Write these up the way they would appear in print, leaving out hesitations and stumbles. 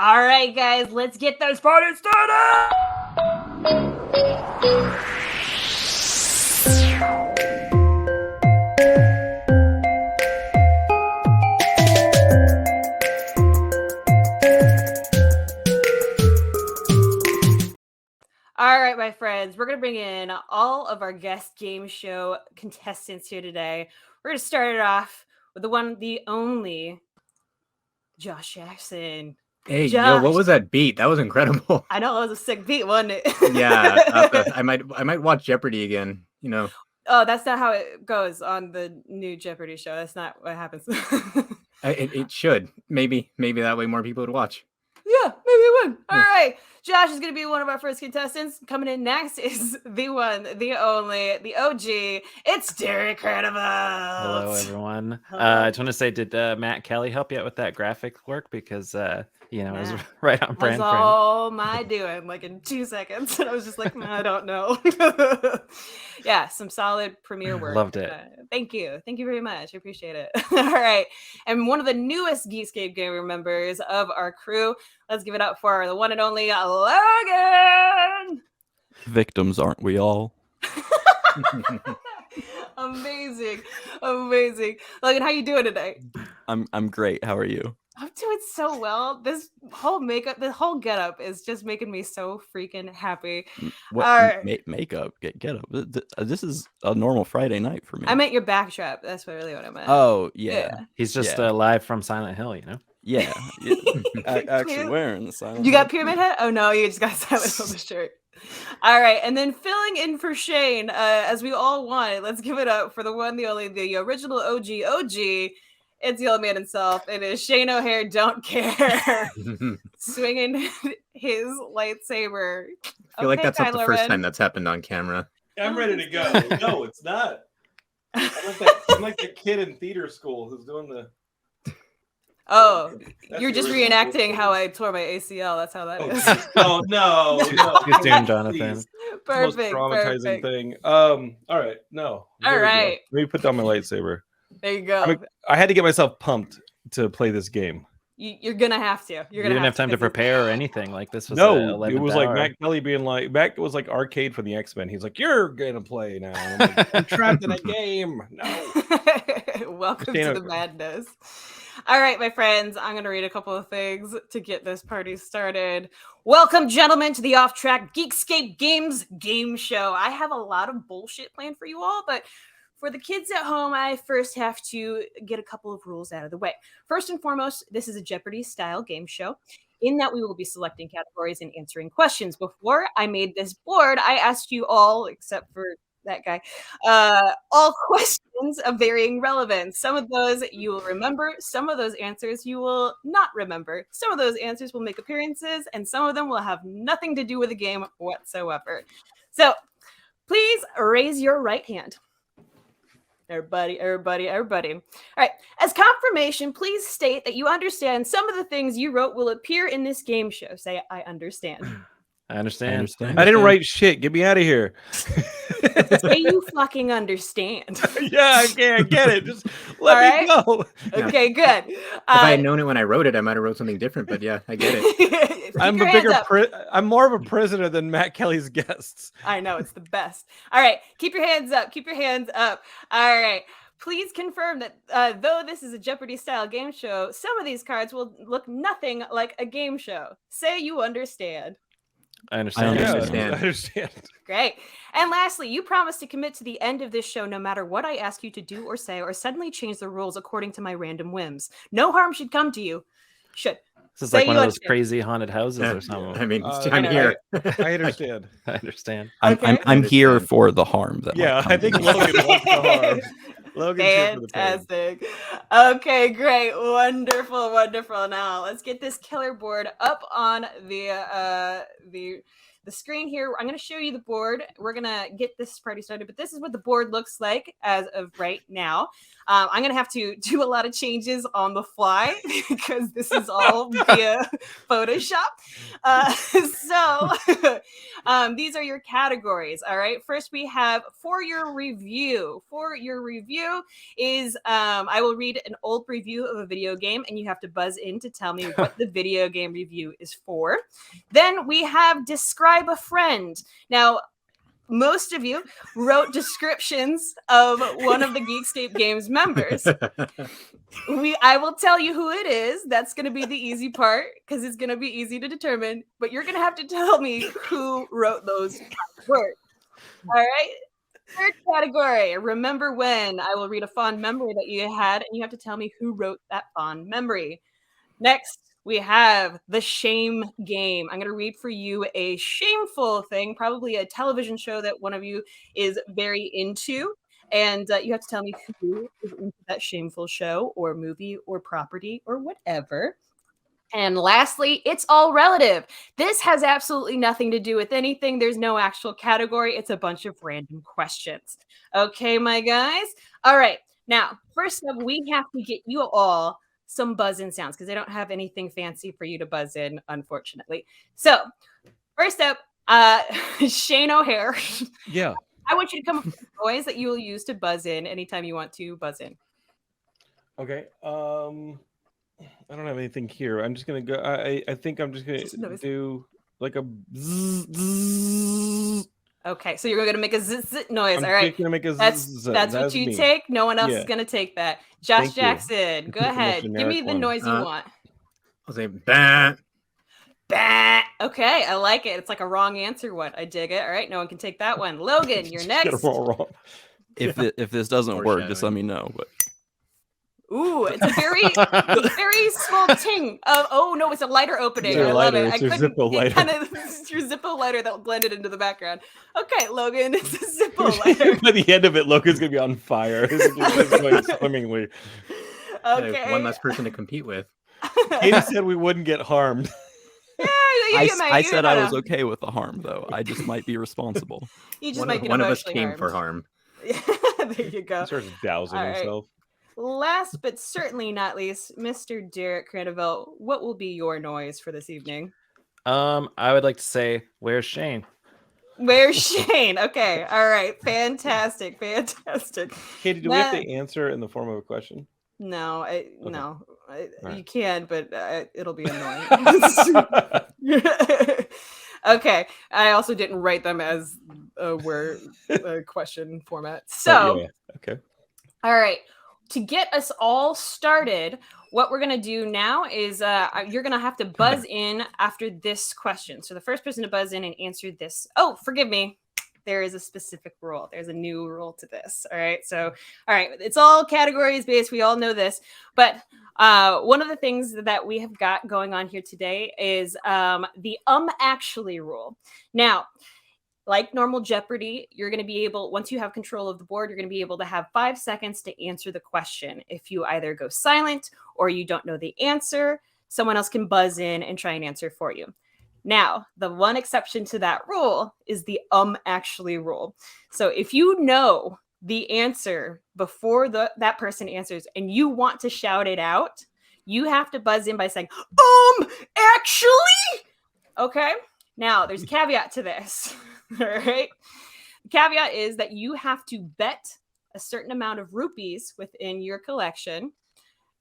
All right, guys, let's get those parties started! All right, my friends, we're going to bring in all of our guest game show contestants here today. We're going to start it off with the one, the only Josh Jackson. Hey, Josh. yo, what was that beat? That was incredible. I know, it was a sick beat, wasn't it? Yeah, I might watch Jeopardy again, you know. Oh, that's not how it goes on the new Jeopardy show. That's not what happens. It should. Maybe that way more people would watch. Yeah, maybe it would. All right. Josh is going to be one of our first contestants. Coming in next is the one, the only, the OG. It's Derek Credible. Hello, everyone. Hello. I just want to say, did Matt Kelly help you out with that graphic work? Because, it was right on brand. That's all my doing, like in 2 seconds. And I was just like, I don't know. Yeah, some solid Premiere work. Loved it. Thank you. Thank you very much. I appreciate it. All right. And one of the newest Geekscape gamer members of our crew. Let's give it up for the one and only Logan. Victims, aren't we all? Amazing. Logan, how you doing today? I'm great. How are you? I'm doing so well. This whole makeup, the whole getup is just making me so freaking happy. What makeup? Get up. This is a normal Friday night for me. I meant your backstrap. That's really what I meant. Oh yeah. He's just live from Silent Hill, Yeah. Actually wearing the Silent You Hill. got Pyramid Head? Oh no, you just got Silent Hill the shirt. All right, and then filling in for Shane, as we all wanted. Let's give it up for the one, the only, the original OG. It's the old man himself. It is Shane O'Hare. Don't care, swinging his lightsaber. I feel like that's not the first time that's happened on camera. I'm ready to go. No, it's not. I'm like the kid in theater school who's doing the. Oh, you're just reenacting how I tore my ACL. That's how that is. Oh no! Good doing, Jonathan. Perfect. Most traumatizing thing. All right, no. All right. Let me put down my lightsaber. There you go. I had to get myself pumped to play this game. You're gonna have to. You didn't have time to prepare or anything. Like this was no. It was like hour. Matt Kelly being like, Matt was like arcade for the X-Men. He's like, you're gonna play now. And I'm like, I'm trapped in a game. No. Welcome to the madness. All right, my friends, I'm going to read a couple of things to get this party started. Welcome, gentlemen, to the Off Track Geekscape Games game show. I have a lot of bullshit planned for you all, but for the kids at home, I first have to get a couple of rules out of the way. First and foremost, this is a Jeopardy-style game show, in that we will be selecting categories and answering questions. Before I made this board, I asked you all, except for that guy, all questions of varying relevance. Some of those you will remember, some of those answers you will not remember. Some of those answers will make appearances, and some of them will have nothing to do with the game whatsoever. So please raise your right hand. Everybody. All right. As confirmation, please state that you understand some of the things you wrote will appear in this game show. Say, I understand. I understand. I didn't write shit. Get me out of here. Say you fucking understand. Yeah, I get it. Just let me go. Okay, good. If I had known it when I wrote it, I might have wrote something different. But yeah, I get it. I'm more of a prisoner than Matt Kelly's guests. I know, it's the best. All right, keep your hands up. All right. Please confirm that though this is a Jeopardy-style game show, some of these cards will look nothing like a game show. Say you understand. I understand. I understand. Great. And lastly, you promise to commit to the end of this show no matter what I ask you to do or say, or suddenly change the rules according to my random whims. No harm should come to you. Should. This is like one of those crazy haunted houses or something. I mean, I'm here. I understand. I understand. I'm here for the harm. I think Logan wants the harm. Fantastic. Okay, great. Wonderful. Now let's get this killer board up on the the screen here. I'm going to show you the board. We're going to get this party started, but this is what the board looks like as of right now. I'm going to have to do a lot of changes on the fly because this is all via Photoshop. These are your categories. All right. First, we have for your review. For your review is I will read an old review of a video game, and you have to buzz in to tell me what the video game review is for. Then we have describe a friend. Now, most of you wrote descriptions of one of the Geekscape Games members. I will tell you who it is. That's going to be the easy part because it's going to be easy to determine. But you're going to have to tell me who wrote those words. All right. Third category. Remember when. I will read a fond memory that you had, and you have to tell me who wrote that fond memory. Next, we have the shame game. I'm going to read for you a shameful thing, probably a television show that one of you is very into. And you have to tell me who is into that shameful show or movie or property or whatever. And lastly, it's all relative. This has absolutely nothing to do with anything. There's no actual category. It's a bunch of random questions. Okay, my guys? All right. Now, first up, we have to get you all some buzz-in sounds because I don't have anything fancy for you to buzz in, unfortunately. So, first up, Shane O'Hare. Yeah. I want you to come up with a noise that you will use to buzz in anytime you want to buzz in. Okay. I don't have anything here. I'm just gonna go. I think I'm just gonna do like a zzz. Okay, so you're gonna make a zzz noise. I'm all right, gonna make a that's what you take. No one else is gonna take that. Josh Jackson, go ahead. Give me the noise you want. I'll say bah. Bah. Okay, I like it. It's like a wrong answer one. I dig it. All right, no one can take that one. Logan, you're next. Get it all wrong. If this doesn't work, just let me know. But ooh, it's a very very small ting of no, it's a lighter opening. It's I love it. It's your Zippo lighter. It's your Zippo lighter that blended into the background. Okay, Logan, it's a Zippo lighter. By the end of it, Logan's gonna be on fire. It's just going swimmingly. Okay. One less person to compete with. Katie said we wouldn't get harmed. Yeah, I said I was okay with the harm, though. I just might be responsible. You just one of us came for harm. There you go. He starts dousing himself. Last but certainly not least, Mr. Derek Crandeville, what will be your noise for this evening? I would like to say, where's Shane? Where's Shane? Okay, all right, fantastic. Katie, do we have to answer in the form of a question? No, no. Right. You can, but it'll be annoying. Okay, I also didn't write them as word question format. So, okay. All right. To get us all started, what we're going to do now is you're going to have to buzz in after this question. So the first person to buzz in and answer this. Oh, forgive me. There is a specific rule. There's a new rule to this. All right. So, all right. It's all categories based. We all know this. But one of the things that we have got going on here today is the actually rule. Now, like normal Jeopardy, you're going to be able, once you have control of the board, you're going to be able to have 5 seconds to answer the question. If you either go silent or you don't know the answer, someone else can buzz in and try and answer for you. Now, the one exception to that rule is the actually rule. So if you know the answer before that person answers and you want to shout it out, you have to buzz in by saying, actually? Okay. Now, there's a caveat to this. All right. The caveat is that you have to bet a certain amount of rupees within your collection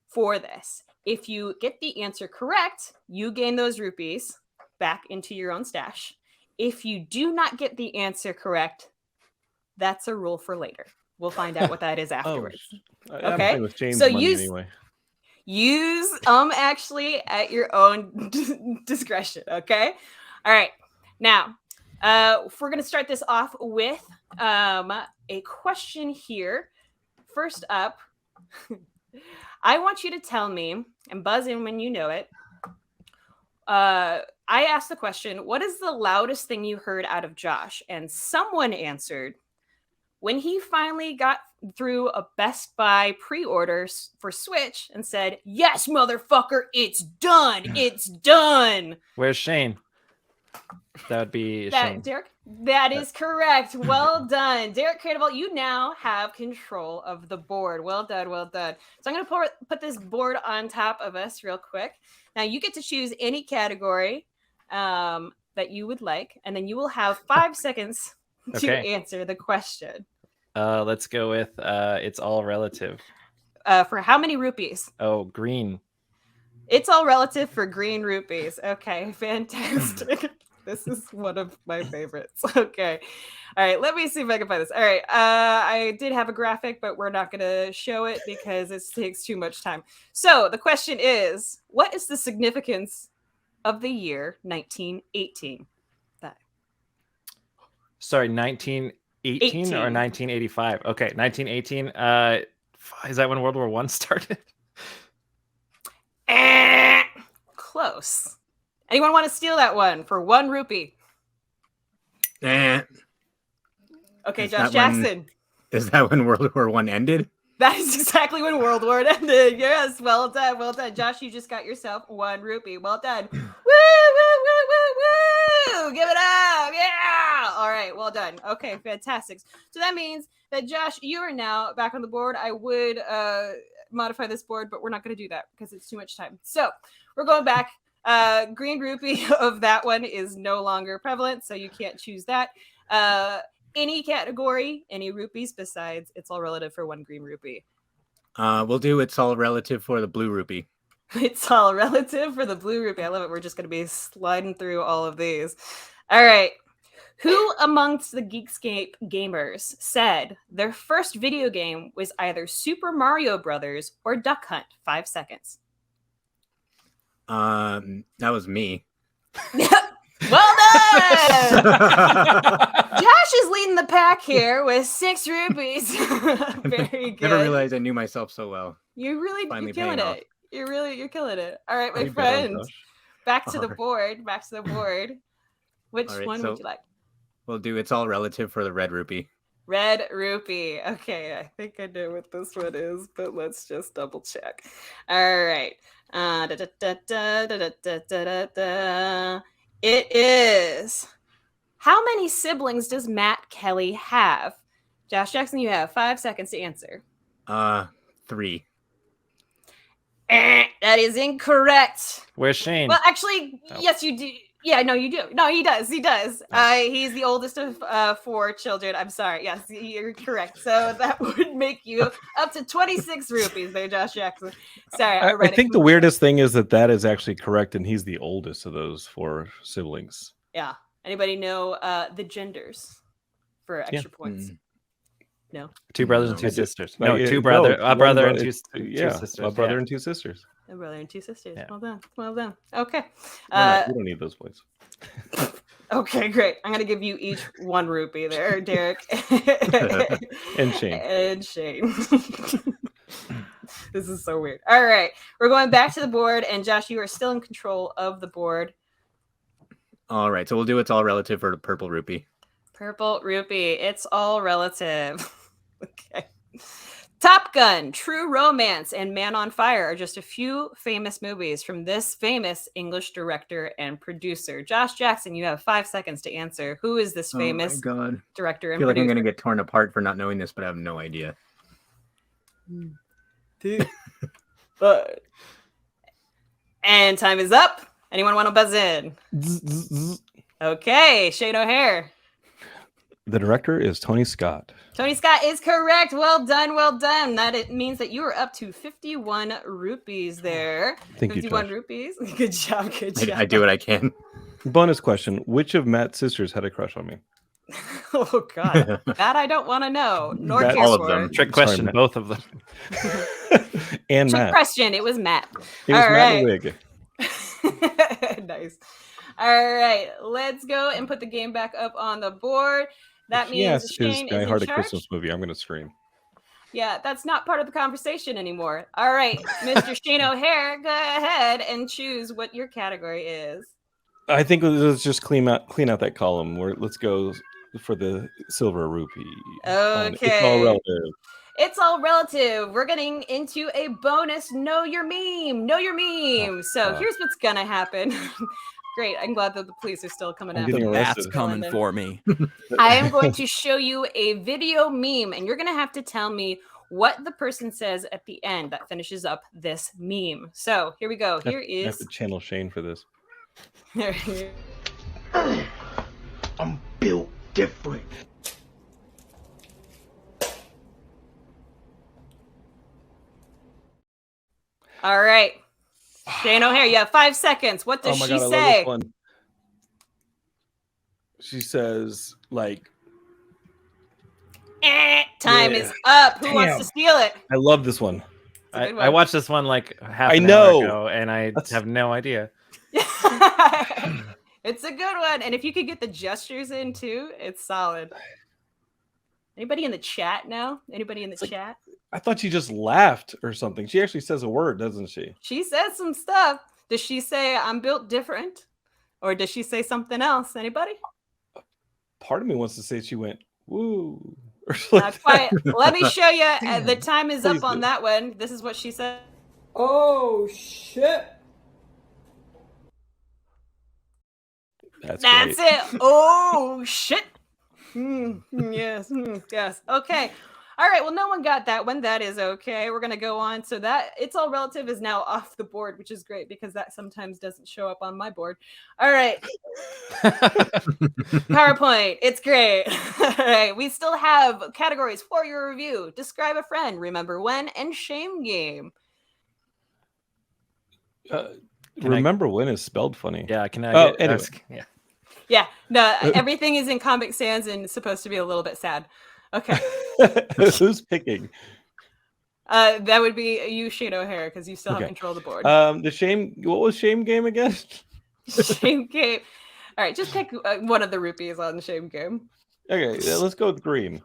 for this. If you get the answer correct, you gain those rupees back into your own stash. If you do not get the answer correct, that's a rule for later. We'll find out what that is afterwards. Okay. So use actually at your own discretion. Okay. All right. Now, we're going to start this off with a question here. First up, I want you to tell me, and buzz in when you know it. I asked the question, what is the loudest thing you heard out of Josh? And someone answered, when he finally got through a Best Buy pre-order for Switch and said, yes, motherfucker, it's done. It's done. Where's Shane? That would be Shane. Derek? That is correct. Well done. Derek Cradlevault, you now have control of the board. Well done, well done. So I'm going to put this board on top of us real quick. Now you get to choose any category that you would like, and then you will have 5 seconds to answer the question. Let's go with it's all relative. For how many rupees? Oh, green. It's all relative for green rupees. Okay, fantastic. This is one of my favorites. Okay. All right, let me see if I can find this. All right. I did have a graphic, but we're not going to show it because it takes too much time. So the question is, what is the significance of the year 1918? Sorry, 1918 or 1985? Okay, 1918. Is that when World War I started? Close. Anyone want to steal that one for 1 rupee? Okay, Josh Jackson. Is that when World War I ended? That is exactly when World War ended. Yes, well done, well done. Josh, you just got yourself 1 rupee. Well done. Woo, woo, woo, woo, woo! Give it up! Yeah! All right, well done. Okay, fantastic. So that means that, Josh, you are now back on the board. I would modify this board, but we're not going to do that because it's too much time. So we're going back. Green rupee of that one is no longer prevalent, so you can't choose that. Any category, any rupees besides it's all relative for 1 green rupee. We'll do it's all relative for the blue rupee. It's all relative for the blue rupee. I love it. We're just going to be sliding through all of these. All right. Who amongst the Geekscape gamers said their first video game was either Super Mario Brothers or Duck Hunt? 5 seconds. That was me. Well done! Josh is leading the pack here with 6 rupees. Very good. Never realized I knew myself so well. You're killing it. You're killing it. All right, my friend. Back to the board. Back to the board. Which one would you like? We'll do it's all relative for the red rupee. Red rupee. Okay, I think I know what this one is, but let's just double check. All right. It is. How many siblings does Matt Kelly have? Josh Jackson, you have 5 seconds to answer. 3. That is incorrect. Where's Shane? Well, actually, yes, you do. Yeah, no, you do. No, he does. He does. He's the oldest of 4 children. I'm sorry. Yes, you're correct. So that would make you up to 26 rupees there, Josh Jackson. Sorry. I think the weirdest thing is that is actually correct, and he's the oldest of those 4 siblings. Yeah. Anybody know the genders for extra points? No. 2 brothers and 2 sisters. No, 2 brothers. A brother and 2 sisters. A brother and 2 sisters. A brother and 2 sisters. Yeah. Well done. Well done. Okay. You don't need those points. Okay, great. I'm going to give you each 1 rupee there, Derek. And Shane. And Shane. This is so weird. All right. We're going back to the board, and Josh, you are still in control of the board. All right. So we'll do it's all relative for the purple rupee. Purple rupee. It's all relative. Okay. Top Gun, True Romance, and Man on Fire are just a few famous movies from this famous English director and producer. Josh Jackson, you have 5 seconds to answer. Who is this famous director and producer? I feel like I'm going to get torn apart for not knowing this, but I have no idea. And time is up. Anyone want to buzz in? Okay, Shane O'Hare. The director is Tony Scott. Tony Scott is correct. Well done, well done. That it means that you are up to 51 rupees there. Thank 51 you, rupees. Good job, good job. I do what I can. Bonus question. Which of Matt's sisters had a crush on me? Oh, God. That I don't want to know. Nor care all of for. them. Trick question, Sorry, both of them. And Trick Matt. question. It was Matt. It was all Matt right. Wig. Nice. All right. Let's go and put the game back up on the board. That means Shane is in charge. Christmas movie. I'm going to scream. Yeah, that's not part of the conversation anymore. All right, Mr. Shane O'Hare, go ahead and choose what your category is. I think let's just clean out that column. Let's go for the silver rupee. Okay. It's all relative. It's all relative. We're getting into a bonus Know Your Meme. Know Your Meme. So here's what's going to happen. Great. I'm glad that the police are still coming after The me. bat's arrested. coming for me. I am going to show you a video meme, and you're going to have to tell me what the person says at the end that finishes up this meme. So here we go. Here I have is. to channel Shane for this. I'm built different. All right. Shane O'Hare, you have 5 seconds. What does she I love say? this one. She says, like, Time Yeah. is up. Who wants Damn. to steal it? I love this one. It's a good I one. watched this one like half I an know. hour ago, and I have no idea. It's a good one. And if you could get the gestures in too, it's solid. Anybody in the chat now? Anybody in the chat? I thought she just laughed or something. She actually says a word, doesn't she? She says some stuff. Does she say I'm built different? Or does she say something else? Anybody? Part of me wants to say she went, woo. Or Not quite. Let me show you. The Damn. time is Please up on do. that one. This is what she said. Oh shit. That's That's great. it. Oh shit. Yes. Yes. Okay. All right. Well, no one got that one. That is okay. We're gonna go on. So that It's All Relative is now off the board, which is great because that sometimes doesn't show up on my board. All right. PowerPoint. It's great. All right. We still have categories for your review. Describe a friend. Remember when and shame game. Remember when is spelled funny. Yeah, can I Oh, get, anyway. yeah. Yeah. No. Everything is in Comic Sans and it's supposed to be a little bit sad. Okay. Who's picking? That would be you, Shane O'Hare, because you still have Okay. control of the board. The shame. What was shame game again? Shame game. All right, just pick one of the rupees on the shame game. Okay, let's go with green.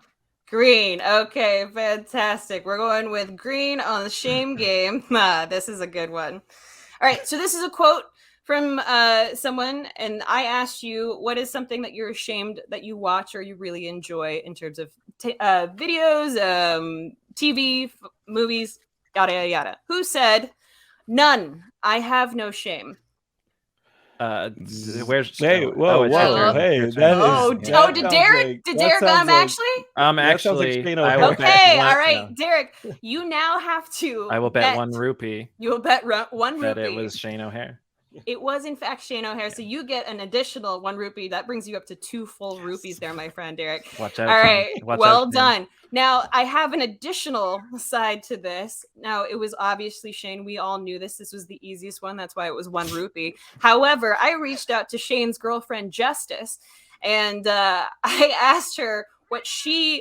Green. Okay, fantastic. We're going with green on the shame game. This is a good one. All right, so this is a quote from someone, and I asked you, what is something that you're ashamed that you watch or you really enjoy in terms of videos, TV, movies, yada, yada, yada. Who said, none, I have no shame? Where's Hey, oh, whoa, it's whoa, your turn. hey, Your that turn. is- Oh, that oh, did sounds Derek? like- Did that Derek sounds like- actually? That sounds like Actually, Shane I O'Hare. will bet Okay, one- all right, no. Derek, you now have to. I will bet 1 rupee You will bet one rupee. that it was Shane O'Hare. It was in fact Shane O'Hare, so you get an additional 1 rupee. That brings you up to 2 full rupees there, my friend Derek. Watch out. All right, Watch well out, Shane. done. Now I have an additional side to this. Now it was obviously Shane. We all knew this. This was the easiest one. That's why it was 1 rupee. However, I reached out to Shane's girlfriend Justice, and I asked her what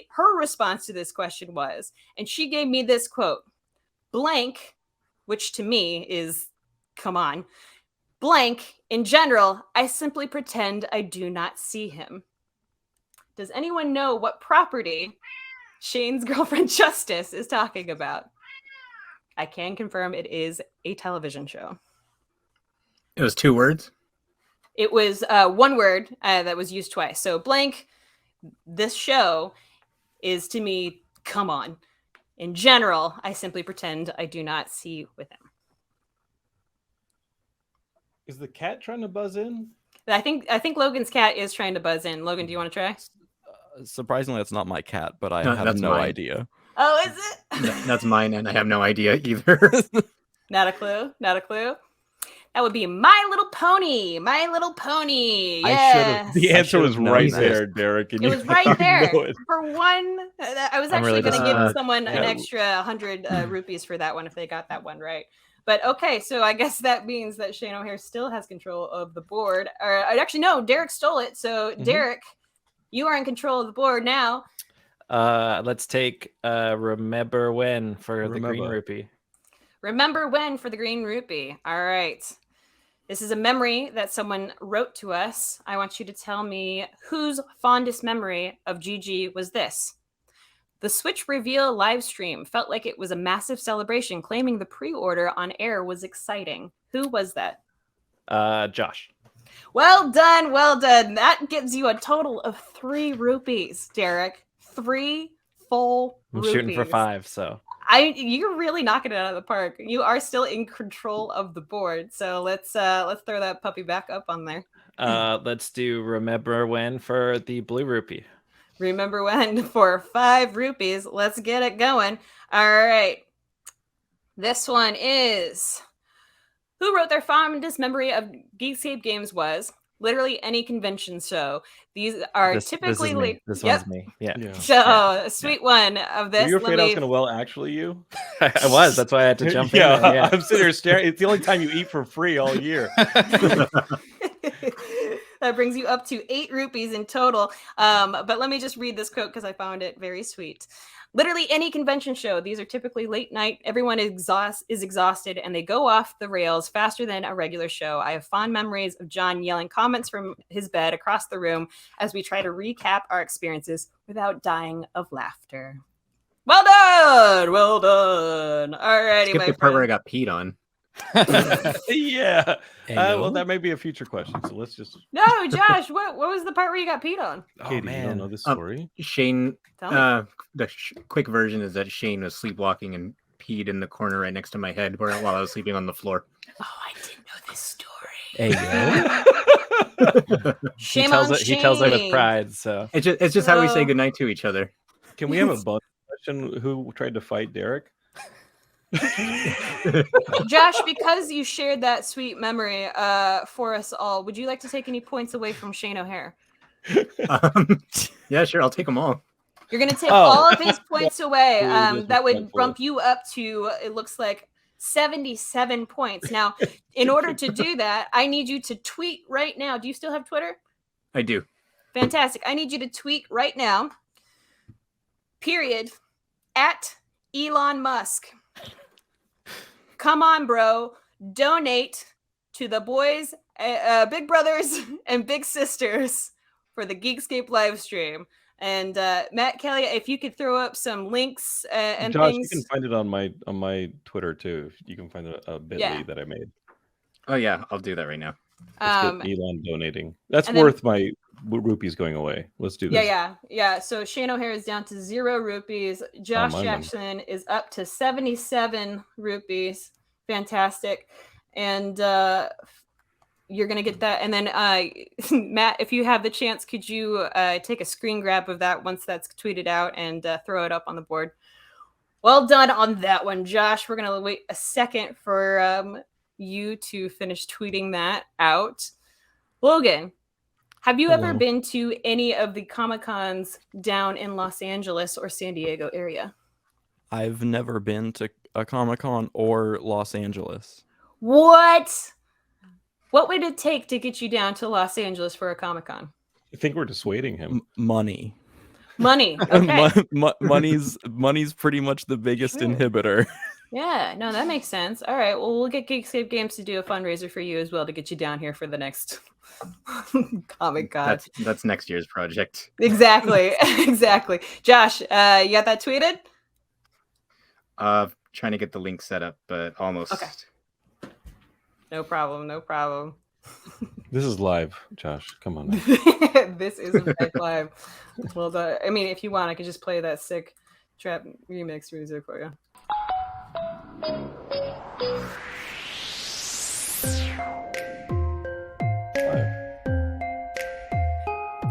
her response to this question was, and she gave me this quote: "Blank," which to me is, come on. Blank, in general, I simply pretend I do not see him. Does anyone know what property Shane's girlfriend Justice is talking about? I can confirm it is a television show. It was 2 words. It was 1 word that was used twice. So blank, this show is to me, come on. In general, I simply pretend I do not see with him. Is the cat trying to buzz in? I think Logan's cat is trying to buzz in. Logan, do you want to try? Surprisingly, that's not my cat, but I No, have that's no mine. idea. Oh, is it? That's mine, and I have no idea either. Not a clue. Not a clue. That would be My Little Pony. My Little Pony. I Yes. The I answer should've was known right that. there, Derek. And It you was right didn't there know it. for 1. I was I'm actually really going to give disappointed. someone an Yeah. extra 100 rupees for that one if they got that one right. But okay, so I guess that means that Shane O'Hare still has control of the board. Or actually, no, Derek stole it. So Derek, you are in control of the board now. Let's take Remember When for the green Remember. rupee. Remember when for the green rupee. All right. This is a memory that someone wrote to us. I want you to tell me whose fondest memory of GG was this. The Switch reveal live stream felt like it was a massive celebration, claiming the pre-order on air was exciting. Who was that? Josh. Well done, well done. That gives you a total of 3 rupees, Derek. 3 full I'm rupees. shooting for 5, so You're really knocking it out of the park. You are still in control of the board. So let's throw that puppy back up on there. Let's do remember when for the blue rupee. Remember when for 5 rupees. Let's get it going. All right. This one is who wrote their fondest memory of Geekscape games was literally any convention show. These are typically this one's me. Yeah. So sweet one of this. Were you afraid I was going to well actually you? I was. That's why I had to jump in there. Yeah. I'm sitting here staring. It's the only time you eat for free all year. That brings you up to 8 rupees in total. But let me just read this quote because I found it very sweet. Literally any convention show. These are typically late night. Everyone is exhausted and they go off the rails faster than a regular show. I have fond memories of John yelling comments from his bed across the room as we try to recap our experiences without dying of laughter. Well done! Well done! Alrighty, Skip the part where I got peed on. Yeah. Well, that may be a future question. So let's just. No, Josh. What was the part where you got peed on? Katie, you don't know the story? Shane. The quick version is that Shane was sleepwalking and peed in the corner right next to my head while I was sleeping on the floor. Oh, I didn't know this story. Shame on Shane. He tells it with pride. So it's just how we say goodnight to each other. Can we have a bonus question? Who tried to fight Derek? Josh, because you shared that sweet memory for us all, would you like to take any points away from Shane O'Hare? Yeah, sure. I'll take them all. You're going to take all of his points away. That would bump you up to, it looks like, 77 points. Now, in order to do that, I need you to tweet right now. Do you still have Twitter? I do. Fantastic. I need you to tweet right now. Period. At Elon Musk. Come on, bro. Donate to the boys, big brothers, and big sisters for the Geekscape live stream. And Matt Kelly, if you could throw up some links and Josh, things. you can find it on my Twitter too. You can find a bit.ly that I made. Oh yeah, I'll do that right now. Elon donating. That's worth my rupees going away. Let's do this. Yeah. So Shane O'Hare is down to 0 rupees. Josh Jackson is up to 77 rupees. Fantastic. And you're going to get that. And then Matt, if you have the chance, could you take a screen grab of that once that's tweeted out and throw it up on the board? Well done on that one, Josh. We're going to wait a second for you to finish tweeting that out. Logan, have you ever been to any of the Comic-Cons down in Los Angeles or San Diego area? I've never been to a Comic-Con or Los Angeles. What? What would it take to get you down to Los Angeles for a Comic-Con? I think we're dissuading him. Money. Okay. Money's pretty much the biggest inhibitor. Yeah, no, that makes sense. All right, well, we'll get Geekscape Games to do a fundraiser for you as well to get you down here for the next Comic-Con. That's next year's project. Exactly. Josh, you got that tweeted? Trying to get the link set up, but almost. Okay. No problem. This is live, Josh. Come on. This is live. Well done. I mean, if you want, I could just play that sick trap remix music for you.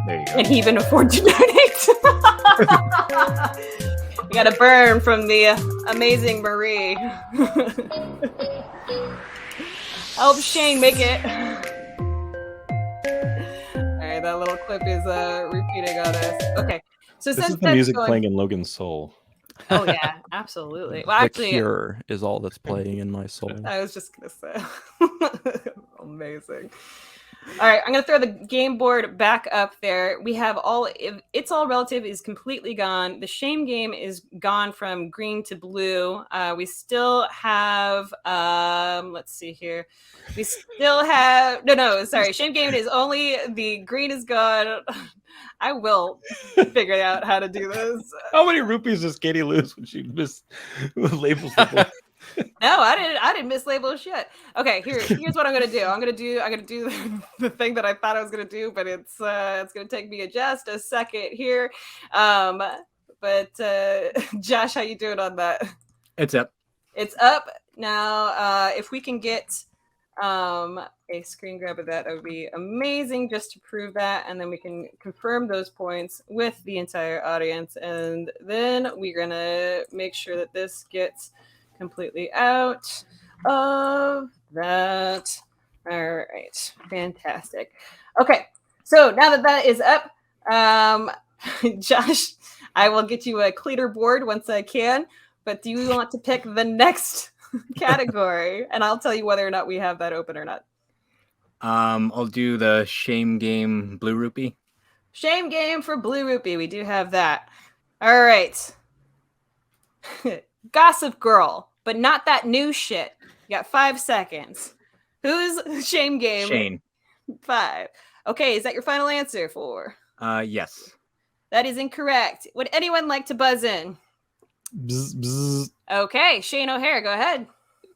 There you go. And he even afford to donate. We got a burn from the amazing Marie. Help Shane make it. All right, that little clip is repeating on us. Okay, so this since is the music playing in Logan's soul. Oh yeah, absolutely. Well, The actually, Cure is all that's playing in my soul. I was just gonna say, amazing. All right, I'm gonna throw the game board back up there. We have It's All Relative is completely gone. The Shame game is gone from green to blue. We still have let's see here. We still have sorry. Shame game is only the green is gone. I will figure out how to do this. How many rupees does Katie lose when she mislabels the book? No, I didn't mislabel shit. Okay, here's what I'm gonna do. I'm gonna do the thing that I thought I was gonna do, but it's gonna take me just a second here. But Josh, how you doing on that? It's up. It's up now. If we can get a screen grab of that, that would be amazing, just to prove that, and then we can confirm those points with the entire audience, and then we're gonna make sure that this gets completely out of that. All right, fantastic. Okay, so now that that is up, Josh, I will get you a cleaner board once I can, but do you want to pick the next category? And I'll tell you whether or not we have that open or not. I'll do the shame game Blue Rupee. Shame game for Blue Rupee. We do have that. All right. Gossip Girl, but not that new shit. You got 5 seconds. Who's shame game? Shane. 5. Okay, is that your final answer for? Yes. That is incorrect. Would anyone like to buzz in? Bzz, bzz. Okay, Shane O'Hare, go ahead.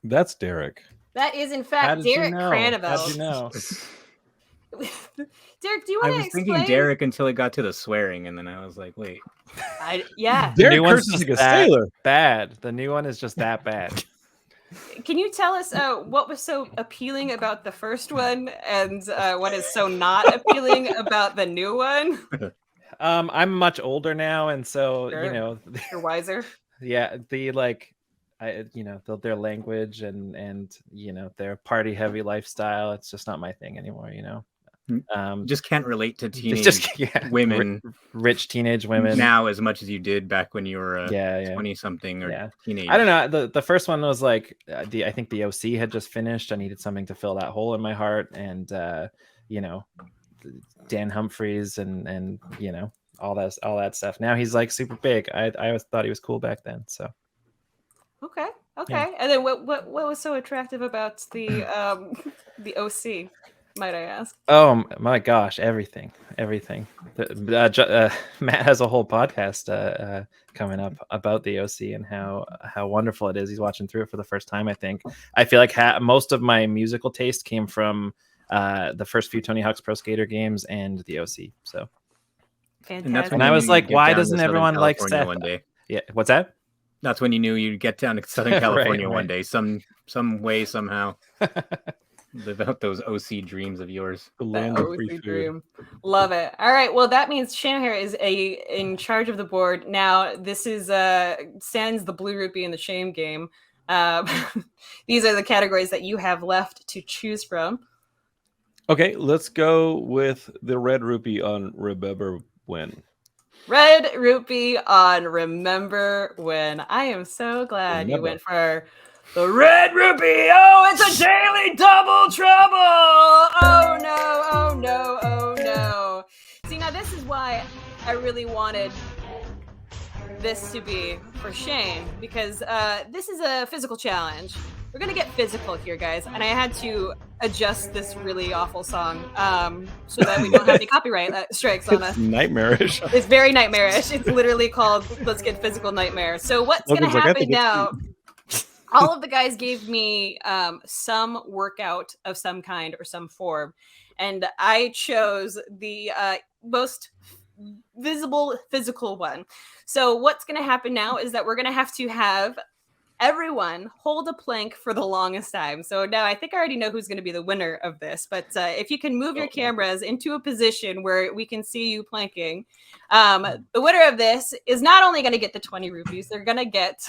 That's Derek. That is, in fact, Derek Cranabel. How'd you know? Derek, do you I want to was explain? thinking Derek until it got to the swearing, and then I was like, wait. Yeah. The Derek new one's curses just like a that sailor. bad. The new one is just that bad. Can you tell us what was so appealing about the first one, and what is so not appealing about the new one? I'm much older now, and so Sure. you know, You're wiser. yeah, their language and you know, their party heavy lifestyle. It's just not my thing anymore. You know, Just can't relate to teenage women, rich teenage women now as much as you did back when you were 20 something or teenage. I don't know. The first one was like I think the OC had just finished. I needed something to fill that hole in my heart, and you know, Dan Humphreys and you know, all that stuff. Now he's like super big. I always thought he was cool back then. So Okay. Yeah. And then what was so attractive about the OC? Might I ask? oh my gosh, everything. Matt has a whole podcast coming up about the OC and how wonderful it is. He's watching through it for the first time. I think I feel like most of my musical taste came from the first few Tony Hawk's Pro Skater games and the OC. So Fantastic. And I was like, why doesn't everyone like Seth? One day? Yeah, what's that? That's when you knew you'd get down to Southern California one day, some way, somehow. Live out those OC dreams of yours. The land of free OC food. dream. Love it. All right. Well, that means Shane here is in charge of the board. Now, this is Sans, the Blue Rupee, and the Shame game. These are the categories that you have left to choose from. Okay, let's go with the Red Rupee on Remember When. Red Rupee on Remember When. I am so glad you went for the Red Rupee. Oh, it's a daily double trouble. Oh no, oh no, oh no. See, now this is why I really wanted this to be for Shane, because this is a physical challenge. We're gonna get physical here, guys, and I had to adjust this really awful song so that we don't have any copyright strikes on us. Nightmarish. It's very nightmarish. It's literally called "Let's Get Physical Nightmare." So what's gonna happen now? All of the guys gave me some workout of some kind or some form, and I chose the most visible physical one. So what's going to happen now is that we're going to have everyone hold a plank for the longest time. So now I think I already know who's going to be the winner of this, but if you can move your cameras into a position where we can see you planking, the winner of this is not only going to get the 20 rupees, they're going to get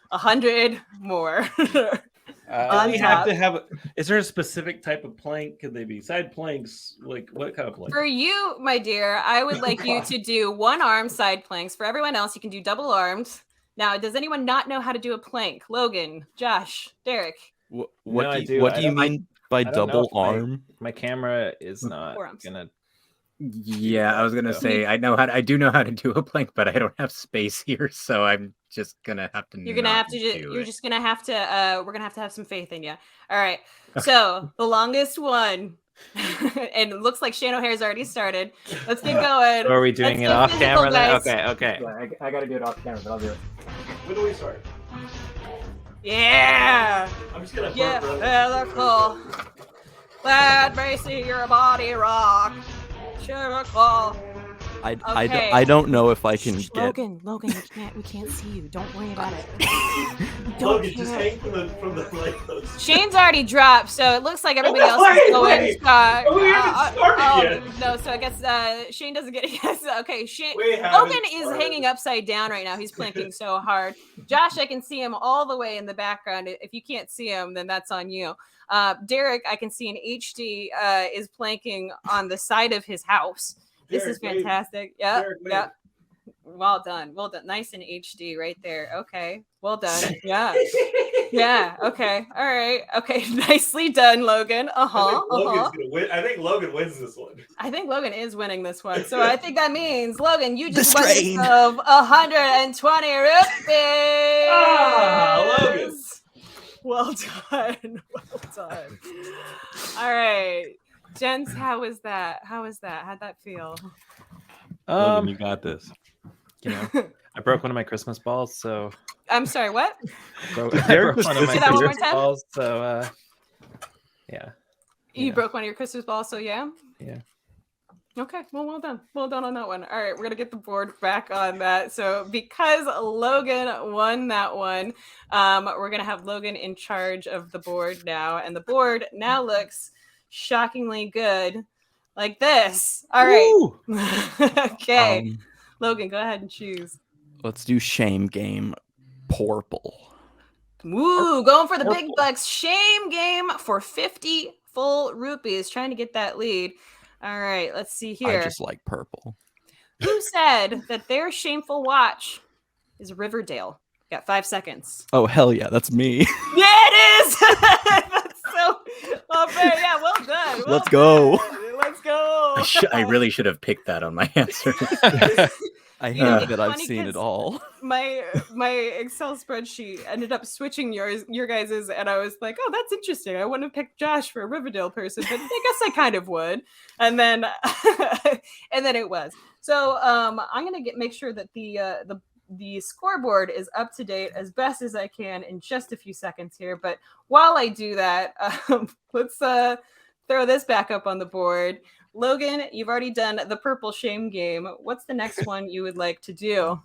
100 more. We have to have. Is there a specific type of plank? Could they be side planks? Like what kind of plank? For you, my dear, I would like you to do one arm side planks. For everyone else, you can do double armed. Now, does anyone not know how to do a plank? Logan, Josh, Derek. What No, do you mean by I don't know double if my- arm? My camera is not Forearms. gonna. Yeah, I was gonna say I do know how to do a plank, but I don't have space here, so I'm just gonna have to. You're gonna have to. You're just gonna have to. We're gonna have some faith in you. All right. So the longest one, and it looks like Shane O'Hare's already started. Let's get going. Or are we doing it Let's off get physical, camera? Then? guys. Okay. Yeah, I gotta do it off camera, but I'll do it. When do we start? Yeah. I'm just gonna. Get physical. Let me see your body rock. Physical. I don't know if I can get. Logan, we can't see you. Don't worry about it. Logan, just hang from the light post. Shane's already dropped, so it looks like everybody else is going. We haven't started yet. No, so I guess Shane doesn't get it. Yes, okay, Logan is hanging upside down right now. He's planking so hard. Josh, I can see him all the way in the background. If you can't see him, then that's on you. Derek, I can see in HD is planking on the side of his house. This is fantastic. Yeah. Well done. Nice in HD right there. Okay. Well done. Yeah. Yeah. Okay. All right. Okay. Nicely done, Logan. Logan's gonna win. I think Logan wins this one. I think Logan is winning this one. So I think that means, Logan, you just won yourself 120 rupees. Logan. Well done. All right. Gents, how was that? How'd that feel? Logan, you got this. You know, I broke one of my Christmas balls, so I'm sorry, what? I broke one of my Say that one more Christmas time? balls, so yeah. You broke one of your Christmas balls, so yeah? Yeah. Okay, well done. Well done on that one. All right, we're going to get the board back on that. So because Logan won that one, we're going to have Logan in charge of the board now. And the board now looks shockingly good like this. All right. Okay. Logan, go ahead and choose. Let's do shame game purple. Woo, going for the big bucks. Shame game for 50 full rupees. Trying to get that lead. All right, let's see here. I just like purple. Who said that their shameful watch is Riverdale? Got 5 seconds. Oh, hell yeah, that's me. Yeah, it is! That's so... Okay, yeah, well done. Let's go. Let's go. I really should have picked that on my answer. I hate that I've seen it all. My Excel spreadsheet ended up switching your guys's, and I was like, oh, that's interesting. I wouldn't have picked Josh for a Riverdale person, but I guess I kind of would. And then it was. So I'm gonna make sure that the scoreboard is up to date as best as I can in just a few seconds here. But while I do that, let's throw this back up on the board. Logan, you've already done the purple shame game. What's the next one you would like to do?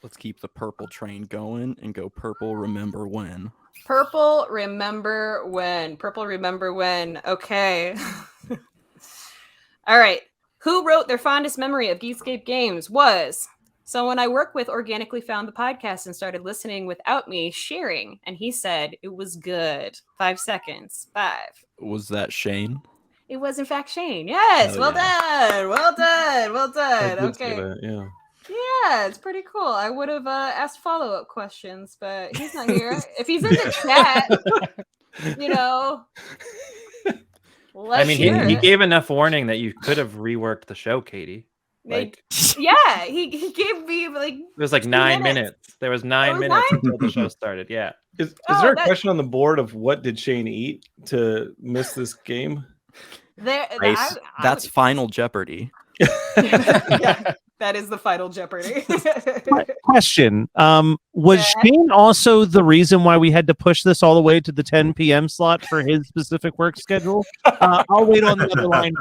Let's keep the purple train going and go purple remember when. Purple remember when. Purple remember when. Okay. All right. Who wrote their fondest memory of Geekscape games was someone I work with organically found the podcast and started listening without me sharing. And he said it was good. 5 seconds. 5. Was that Shane? It was in fact Shane. Yes. Well done. Well done. Okay. Yeah, it's pretty cool. I would have asked follow-up questions, but he's not here. If he's in the chat, you know. I mean, he gave enough warning that you could have reworked the show, Katie. Like, yeah, he gave me like. It was like 9 minutes. There was 9 minutes until the show started. Yeah. Is there a question on the board of what did Shane eat to miss this game? That's Final Jeopardy. Yeah, that is the Final Jeopardy. Question: was Shane also the reason why we had to push this all the way to the 10 p.m. slot for his specific work schedule? I'll wait on the other line.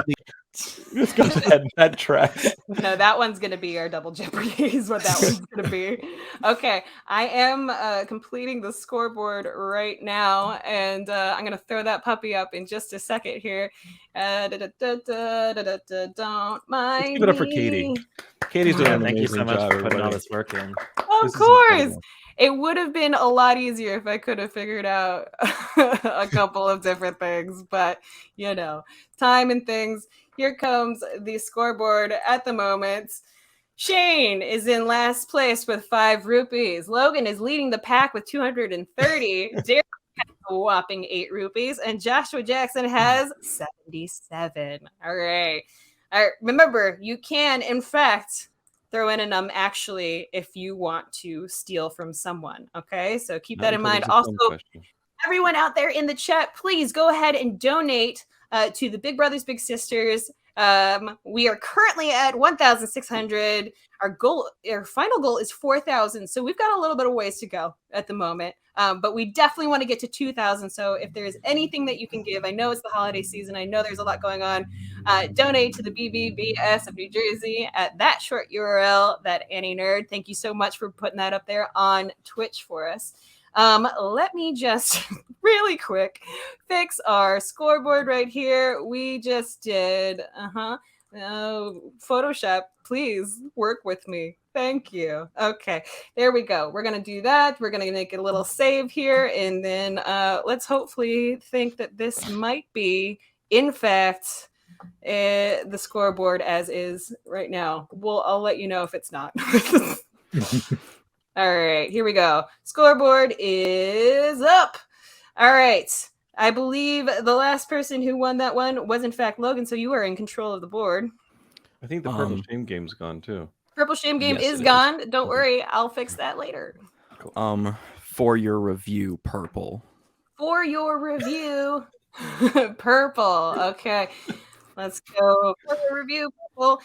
Let's go ahead. That tracks. No, that one's going to be our double Jeopardy is what that one's going to be. Okay, I am completing the scoreboard right now, and I'm going to throw that puppy up in just a second here. Don't mind Let's give it up for Katie. Katie's doing an Thank you so amazing much job, for putting all everybody. this work in. Of course. It would have been a lot easier if I could have figured out a couple of different things, but you know, time and things. Here comes the scoreboard at the moment. Shane is in last place with 5 rupees. Logan is leading the pack with 230. Derek has a whopping 8 rupees, and Joshua Jackson has 77. All right. Remember, you can, in fact, throw in an actually if you want to steal from someone. Okay, so keep that in mind. Also, everyone out there in the chat, please go ahead and donate to the Big Brothers Big Sisters We are currently at 1,600. Our final goal is 4,000. So we've got a little bit of ways to go at the moment. But we definitely want to get to 2,000. So if there's anything that you can give, I know it's the holiday season. I know there's a lot going on. Donate to the BBBS of New Jersey at that short URL, that Annie Nerd. Thank you so much for putting that up there on Twitch for us. Let me just really quick fix our scoreboard right here. We just did, Photoshop, please work with me. Thank you. Okay, there we go. We're going to do that. We're going to make a little save here. And then let's hopefully think that this might be, in fact, the scoreboard as is right now. I'll let you know if it's not. All right, here we go. Scoreboard is up. All right. I believe the last person who won that one was, in fact, Logan. So you are in control of the board. I think the Purple Shame game's gone, too. Purple Shame game is gone. Don't worry. I'll fix that later. Cool. For your review, Purple. For your review, Purple. Okay. Let's go for the review, Purple.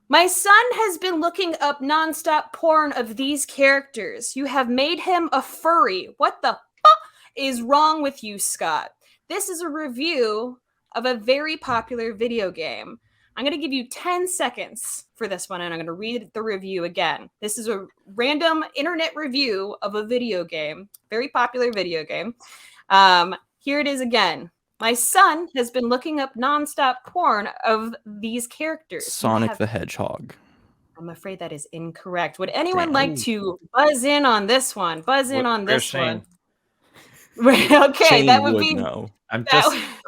My son has been looking up nonstop porn of these characters. You have made him a furry. What the fuck is wrong with you, Scott? This is a review of a very popular video game. I'm going to give you 10 seconds for this one, and I'm going to read the review again. This is a random internet review of a video game, very popular video game. Here it is again. My son has been looking up nonstop porn of these characters. Sonic the Hedgehog. I'm afraid that is incorrect. Would anyone like to buzz in on this one? Where's Shane? Okay, Shane that would be. know. I'm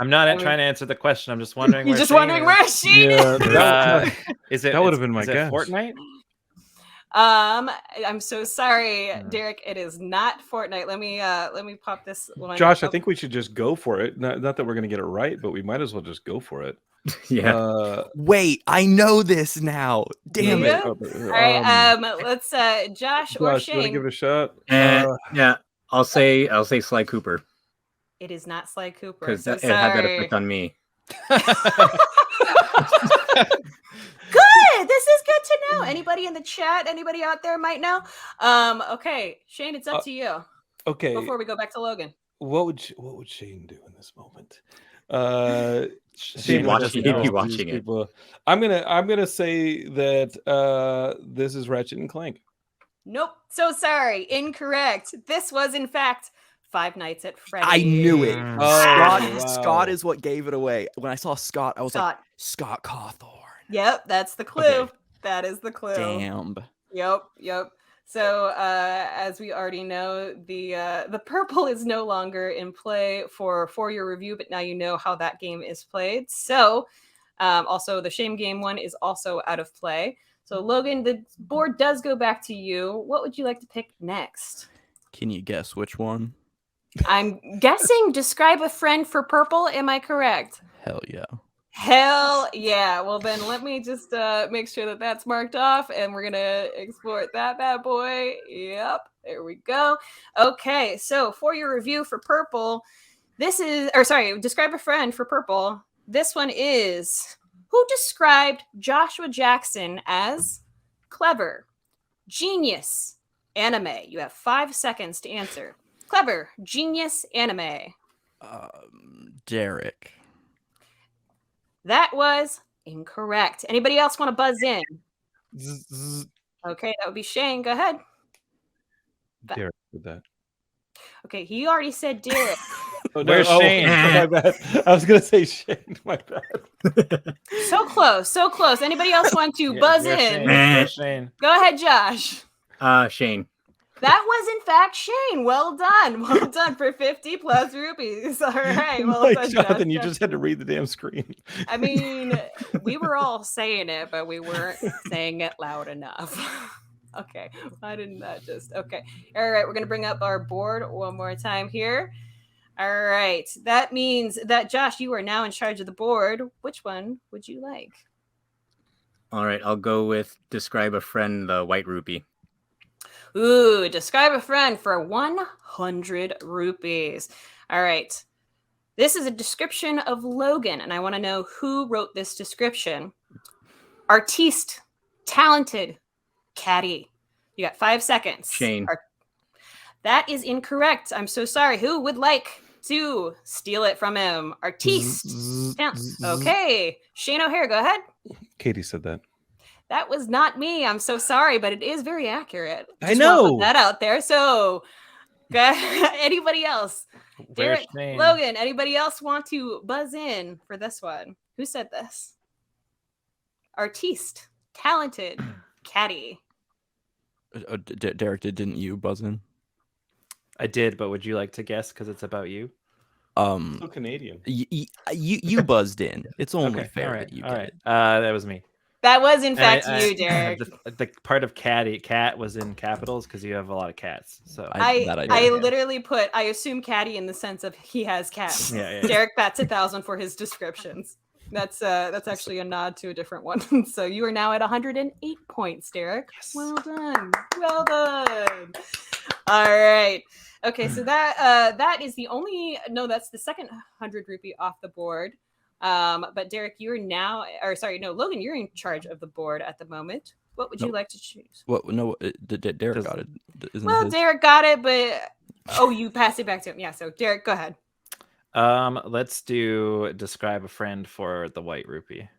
not trying to answer the question. I'm just wondering. You're just wondering where Shane is. Is it? That would have been my guess. Fortnite? I'm so sorry, Derek. It is not Fortnite. Let me pop this one. Josh, I think we should just go for it. Not that we're going to get it right, but we might as well just go for it. Yeah. Wait, I know this now. Damn it. All right. Let's Josh or Shane. You want to give it a shot? Yeah. I'll say Sly Cooper. It is not Sly Cooper. Because So it had that effect on me. Good. This is good to know. Anybody in the chat? Anybody out there might know? Okay, Shane, it's up to you. Okay. Before we go back to Logan, what would Shane do in this moment? Shane watching it. People. I'm gonna say that this is Ratchet and Clank. Nope. So sorry. Incorrect. This was, in fact, Five Nights at Freddy's. I knew it. Wow. Scott is what gave it away. When I saw Scott, I was like, Scott Cawthorne. Yep, that's the clue. Okay. That is the clue. Damn. Yep. So, as we already know, the purple is no longer in play for your review, but now you know how that game is played. So, also the Shame Game one is also out of play. So, Logan, the board does go back to you. What would you like to pick next? Can you guess which one? I'm guessing describe a friend for purple. Am I correct? Hell yeah. Hell yeah. Well, then let me just make sure that that's marked off, and we're going to export that bad boy. Yep. There we go. Okay. So for your review for purple, describe a friend for purple. This one is, who described Joshua Jackson as clever, genius, anime? You have 5 seconds to answer. Clever, genius, anime. Derek. That was incorrect. Anybody else want to buzz in? Okay, that would be Shane. Go ahead. Derek did that. Okay, he already said Derek. Where's Shane? My bad. I was going to say Shane. My bad. So close. Anybody else want to buzz in? Shane. Go ahead, Josh. Shane. That was, in fact, Shane. Well done for 50 plus rupees. All right. Well done, Jonathan, Josh. you just had to read the damn screen. I mean, we were all saying it, but we weren't saying it loud enough. Okay. Why didn't that just... Okay. All right. We're going to bring up our board one more time here. All right. That means that, Josh, you are now in charge of the board. Which one would you like? All right. I'll go with describe a friend, the white rupee. Ooh, describe a friend for 100 rupees. All right. This is a description of Logan, and I want to know who wrote this description. Artiste, talented, catty. You got 5 seconds. Shane. That is incorrect. I'm so sorry. Who would like to steal it from him? Artiste. Okay. Shane O'Hare, go ahead. Katie said that. That was not me. I'm so sorry, but it is very accurate. I know. Put that out there. So, anybody else? Derek, Logan, anybody else want to buzz in for this one? Who said this? Artiste, talented, catty. Derek, didn't you buzz in? I did, but would you like to guess because it's about you? So Canadian. You buzzed in. It's only Okay, fair all right, that you all did. right. That was me. That was in fact I- you, Derek. The part of cat was in capitals because you have a lot of cats. So I literally put, I assume catty in the sense of he has cats. Yeah. Derek bats 1,000 for his descriptions. That's actually a nod to a different one. So you are now at 108 points, Derek. Yes. Well done. Well done. All right. Okay, so that is the only that's the second 100 rupee off the board. But Derek, you're now, Logan, you're in charge of the board at the moment. What would you like to choose? What? No, Derek got it. Derek got it, but you passed it back to him. Yeah. So Derek, go ahead. Let's do describe a friend for the white rupee.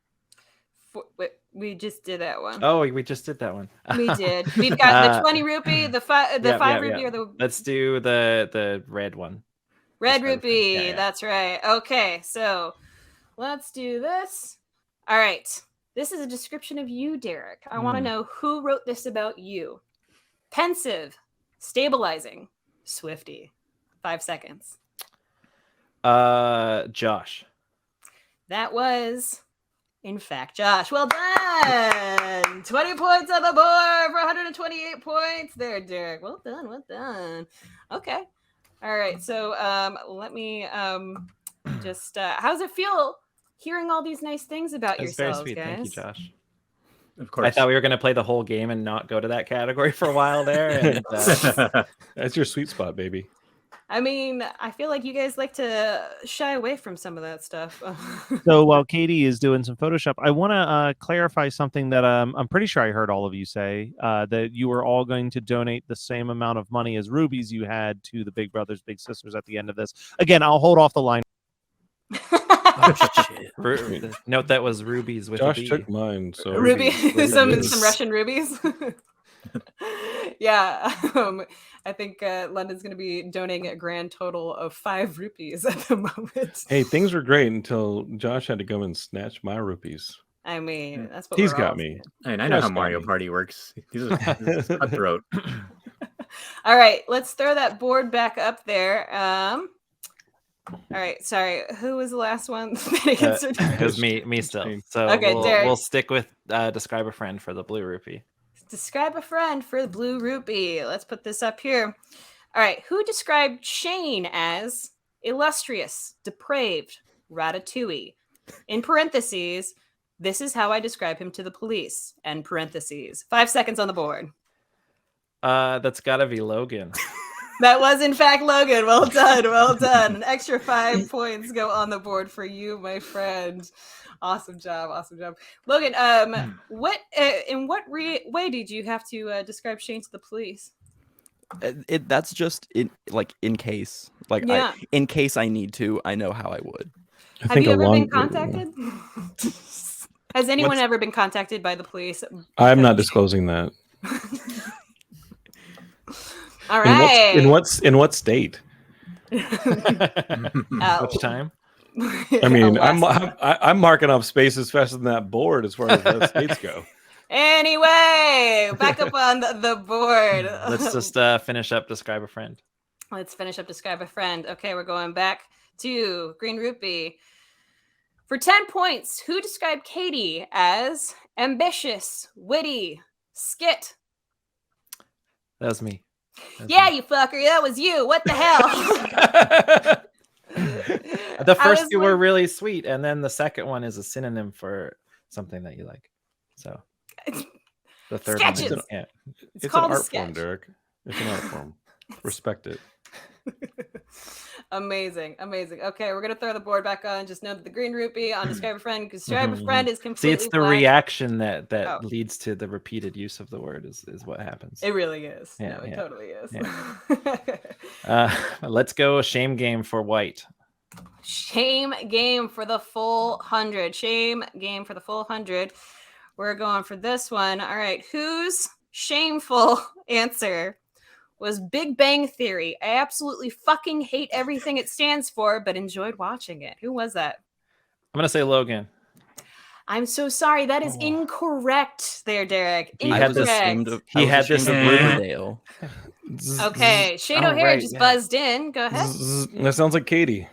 We just did that one. Oh, we just did that one. We did. We've got the 20 rupee, the 5 rupee, or the. Let's do the red one. Red rupee. Yeah. That's right. Okay, so let's do this. All right. This is a description of you, Derek. I want to know who wrote this about you. Pensive, stabilizing, swifty. 5 seconds. Josh. That was, in fact, Josh. Well done. 20 points on the board for 128 points there, Derek. Well done. Well done. Okay. All right. So let me just how's it feel hearing all these nice things about yourselves, very sweet. guys? Thank you, Josh. Of course. I thought we were going to play the whole game and not go to that category for a while there. And, That's your sweet spot, baby. I mean, I feel like you guys like to shy away from some of that stuff. So while Katie is doing some Photoshop, I want to clarify something that I'm pretty sure I heard all of you say, that you were all going to donate the same amount of money as rubies you had to the Big Brothers Big Sisters at the end of this. Again, I'll hold off the line. Oh, shit. Note that was rubies with Josh a B. took mine. So Ruby, some rubies. Russian rubies. Yeah, I think London's going to be donating a grand total of 5 rupees at the moment. Hey, things were great until Josh had to come and snatch my rupees. I mean, that's what He's we're got all me. And I know how Josh got Mario me. Party works. This is cutthroat. All right, let's throw that board back up there. All right, sorry. Who was the last one that answered? It was me still. So Okay, Derek. we'll stick with describe a friend for the blue rupee. Describe a friend for the blue rupee. Let's put this up here. All right, who described Shane as illustrious, depraved, ratatouille? In parentheses, this is how I describe him to the police. End parentheses. 5 seconds on the board. That's gotta be Logan. That was, in fact, Logan. Well done. Well done. An extra 5 points go on the board for you, my friend. Awesome job. Awesome job. Logan, in what way did you have to describe Shane to the police? That's just in case. Yeah. In case I need to, I know how I would. Have you ever been contacted? Has anyone ever been contacted by the police? I'm not disclosing that. All right. In what state? Which time? I mean, I'm marking off spaces faster than that board as far as the states go. Anyway, back up on the board. Let's just finish up describe a friend. Let's finish up describe a friend. Okay, we're going back to Green Rupee. For 10 points, who described Katie as ambitious, witty, skit? That was me. Yeah, you fucker. That was you. What the hell? The first two were really sweet, and then the second one is a synonym for something that you like. So the third Sketches. one, yeah. It's It's an called a art sketch. form, Derek. It's an art form. Respect it. Amazing. Okay, we're gonna throw the board back on. Just know that the green rupee on describe a friend, because describe a friend is completely. See, it's the blank. reaction that leads to the repeated use of the word is what happens. It really is. Yeah, It totally is. Yeah. Let's go shame game for white. Shame game for the full 100. Shame game for the full 100. We're going for this one. All right, whose shameful answer was Big Bang Theory? I absolutely fucking hate everything it stands for, but enjoyed watching it. Who was that? I'm gonna say Logan. I'm so sorry. That is incorrect there, Derek. He had this Riverdale. Okay, Shane O'Hare just buzzed in. Go ahead. That sounds like Katie.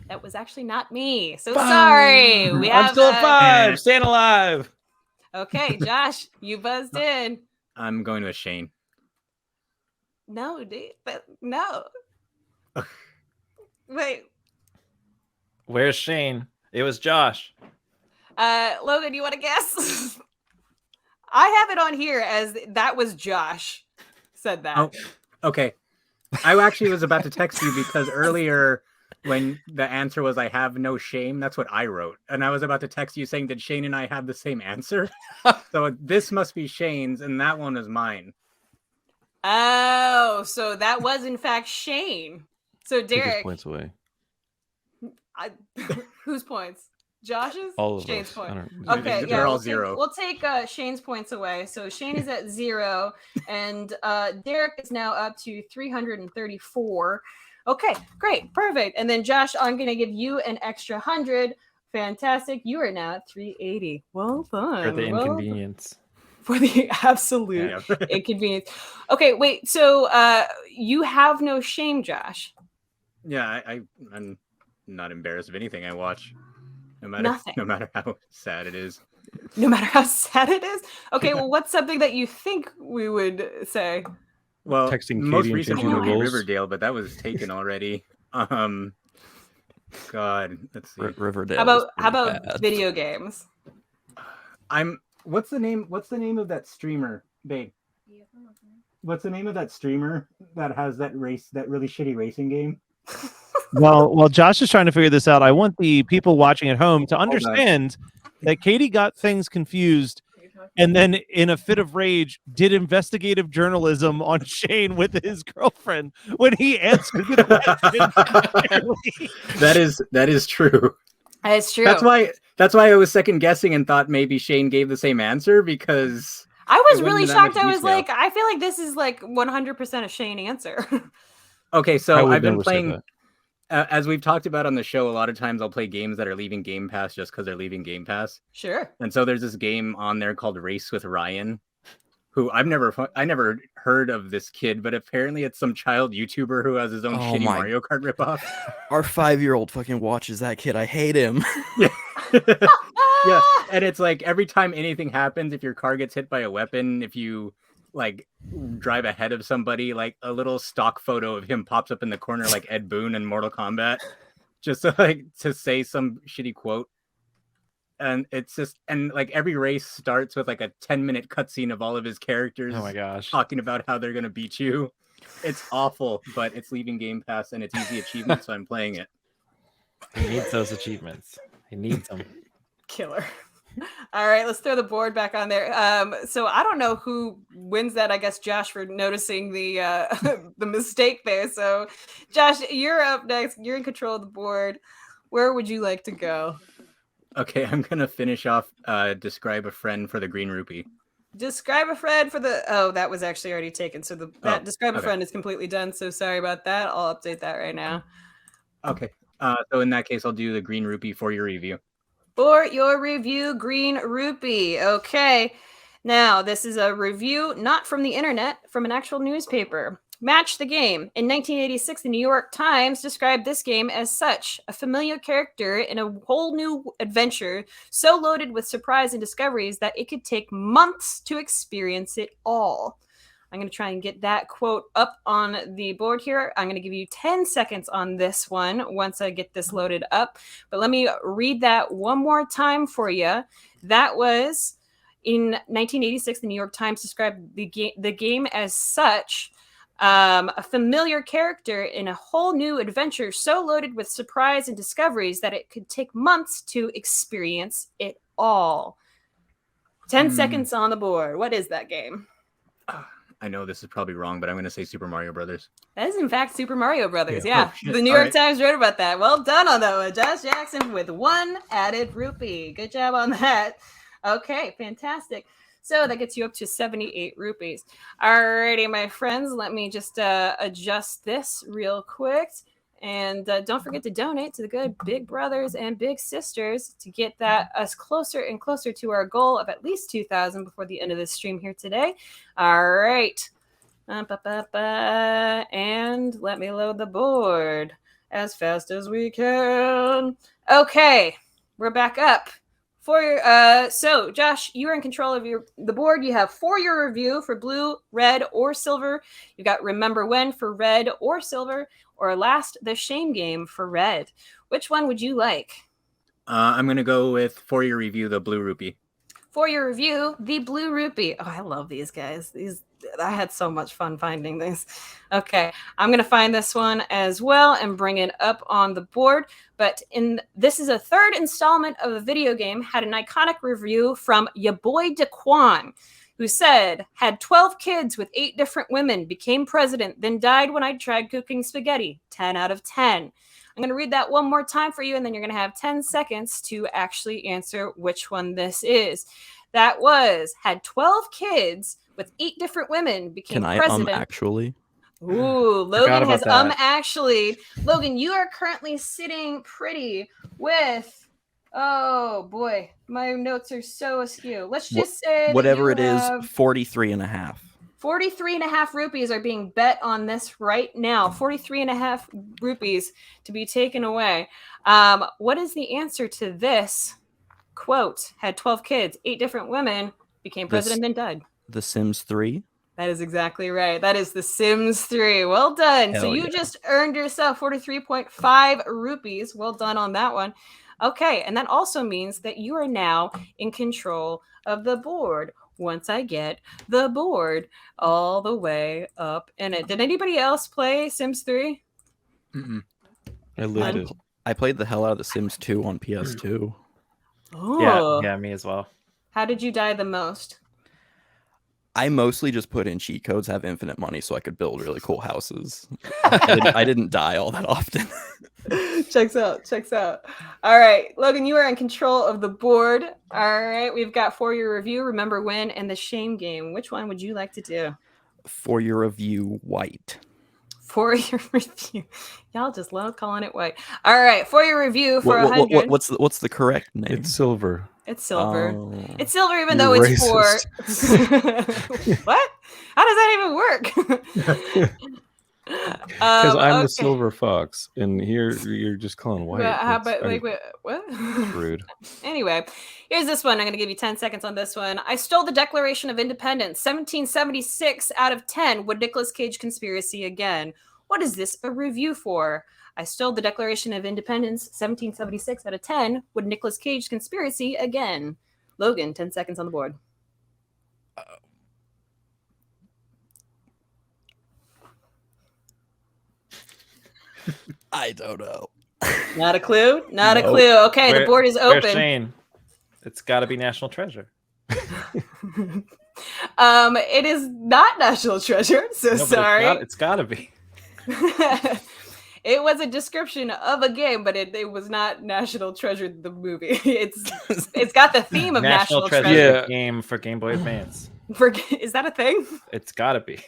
That was actually not me. So sorry. I'm still at 5. Staying alive. Okay, Josh, you buzzed in. I'm going with Shane. No, dude. No. Wait. Where's Shane? It was Josh. Logan, you want to guess? I have it on here as that was Josh said that. Oh, okay. I actually was about to text you because earlier when the answer was I have no shame, that's what I wrote. And I was about to text you saying, did Shane and I have the same answer? So this must be Shane's and that one is mine. Oh, so that was in fact Shane. So Derek. Points away. Whose points? Josh's? All of Shane's us. point. They're Okay, yeah, all 0. We'll take Shane's points away. So Shane is at 0, and Derek is now up to 334. Okay, great, perfect. And then Josh, I'm gonna give you an extra 100. Fantastic. You are now at 380. Well done. For the inconvenience. For the absolute inconvenience. Okay, wait. So you have no shame, Josh. Yeah, I'm not embarrassed of anything I watch. No matter how sad it is. No matter how sad it is? Okay, well, what's something that you think we would say? Well, texting most Katie recent and one would be rules. Riverdale, but that was taken already. God, let's see. Riverdale. How about video games? What's the name of that streamer, babe? What's the name of that streamer that has that really shitty racing game? Well, Josh is trying to figure this out. I want the people watching at home to understand that Katie got things confused and then in a fit of rage did investigative journalism on Shane with his girlfriend when he answered the question. That is true. It's true. That's why I was second guessing and thought maybe Shane gave the same answer because I was really shocked. I was like, I feel like this is like 100% a Shane answer. Okay, so I've been playing, as we've talked about on the show, a lot of times I'll play games that are leaving Game Pass just because they're leaving Game Pass. Sure. And so there's this game on there called Race with Ryan, who I never heard of this kid, but apparently it's some child YouTuber who has his own shitty Mario Kart ripoff. Our 5-year-old fucking watches that kid. I hate him. Yeah, and it's like every time anything happens, if your car gets hit by a weapon, if you like drive ahead of somebody, like a little stock photo of him pops up in the corner like Ed Boon in Mortal Kombat, just to say some shitty quote. And it's just, and like every race starts with like a 10-minute cutscene of all of his characters. Oh my gosh. Talking about how they're gonna beat you. It's awful, but it's leaving Game Pass and it's easy achievement, so I'm playing it. He needs those achievements. He needs them. Killer. All right, let's throw the board back on there. So I don't know who wins that. I guess Josh for noticing the the mistake there. So Josh, you're up next. You're in control of the board. Where would you like to go? Okay, I'm gonna finish off describe a friend for the green rupee. Describe a friend for the that was actually already taken. So that describe a friend is completely done. So sorry about that. I'll update that right now. Okay. So in that case, I'll do the green rupee for your review. For your review, green rupee. Okay. Now, this is a review not from the internet, from an actual newspaper. Match the game. In 1986, the New York Times described this game as such, a familiar character in a whole new adventure, so loaded with surprise and discoveries that it could take months to experience it all. I'm going to try and get that quote up on the board here. I'm going to give you 10 seconds on this one once I get this loaded up. But let me read that one more time for you. That was in 1986, the New York Times described the game as such, A familiar character in a whole new adventure so loaded with surprise and discoveries that it could take months to experience it all. 10 seconds on the board. What is that game? I know this is probably wrong, but I'm going to say Super Mario Brothers. That is, in fact, Super Mario Brothers. Yeah. Yeah. The New York Times wrote about that. Well done on that one. Josh Jackson with 1 added rupee. Good job on that. Okay, fantastic. So that gets you up to 78 rupees. Alrighty, my friends. Let me just adjust this real quick. And don't forget to donate to the good big brothers and big sisters to get that us closer and closer to our goal of at least 2,000 before the end of this stream here today. All right. And let me load the board as fast as we can. Okay, we're back up. So Josh, you are in control of the board. You have For Your Review for blue, red, or silver. You got Remember When for red or silver, or Last the Shame Game for red. Which one would you like? I'm gonna go with For Your Review, the blue rupee. For Your Review, the blue rupee. Oh, I love these guys. I had so much fun finding these. Okay, I'm going to find this one as well and bring it up on the board. But this is a third installment of a video game, had an iconic review from ya boy DeQuan, who said, had 12 kids with 8 different women, became president, then died when I tried cooking spaghetti. 10 out of 10. I'm going to read that one more time for you, and then you're going to have 10 seconds to actually answer which one this is. That was, had 12 kids with 8 different women, became president. Can I actually? Ooh, Logan has actually. Logan, you are currently sitting pretty with, oh boy, my notes are so askew. Let's just say whatever it is, 43 and a half. 43 and a half rupees are being bet on this right now. 43 and a half rupees to be taken away. What is the answer to this quote? Had 12 kids, 8 different women, became president, then died. The Sims 3? That is exactly right. That is The Sims 3. Well done. Hell so you yeah. just earned yourself 43.5 rupees. Well done on that one. Okay, and that also means that you are now in control of the board once I get the board all the way up in it. Did anybody else play Sims 3? Mm-mm. I lived it. I played the hell out of The Sims 2 on PS2. Oh. Yeah, me as well. How did you die the most? I mostly just put in cheat codes, have infinite money so I could build really cool houses. I didn't die all that often. Checks out. All right, Logan, you are in control of the board. All right, we've got For Your Review, Remember When, and the Shame Game. Which one would you like to do? For Your Review, white. For Your Review. Y'all just love calling it white. All right, For Your Review for 100. What's the correct name? It's silver. It's silver. Oh. It's silver even You're though it's racist. for... What? How does that even work? Because I'm the silver fox, and here you're just calling white. What? Rude. Anyway, here's this one. I'm going to give you 10 seconds on this one. I stole the Declaration of Independence. 1776 out of 10. Would Nicolas Cage conspiracy again? What is this a review for? I stole the Declaration of Independence. 1776 out of 10. Would Nicolas Cage conspiracy again? Logan, 10 seconds on the board. I don't know. Not a clue? Not a clue. Okay, the board is open. Shane? It's got to be National Treasure. It is not National Treasure, so No, sorry. It's got to be. It was a description of a game, but it was not National Treasure, the movie. It's got the theme of National Treasure. Game for Game Boy Advance. Is that a thing? It's got to be.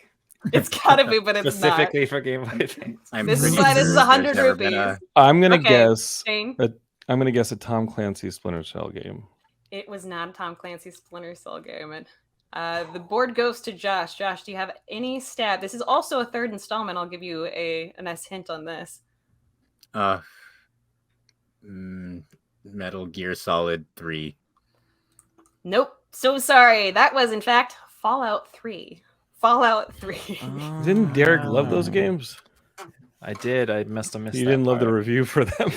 It's got to be, but it's Specifically not. for Game Boy Advance. This is why this is 100 rupees. I'm gonna Okay, guess. Shane? I'm gonna guess a Tom Clancy Splinter Cell game. It was not a Tom Clancy Splinter Cell game. And the board goes to Josh. Josh, do you have any stab? This is also a third installment. I'll give you a nice hint on this. Metal Gear Solid 3. Nope. So sorry. That was, in fact, Fallout 3. Fallout 3. Didn't Derek love those games? I did. I must have missed. You that didn't love the part. review for them.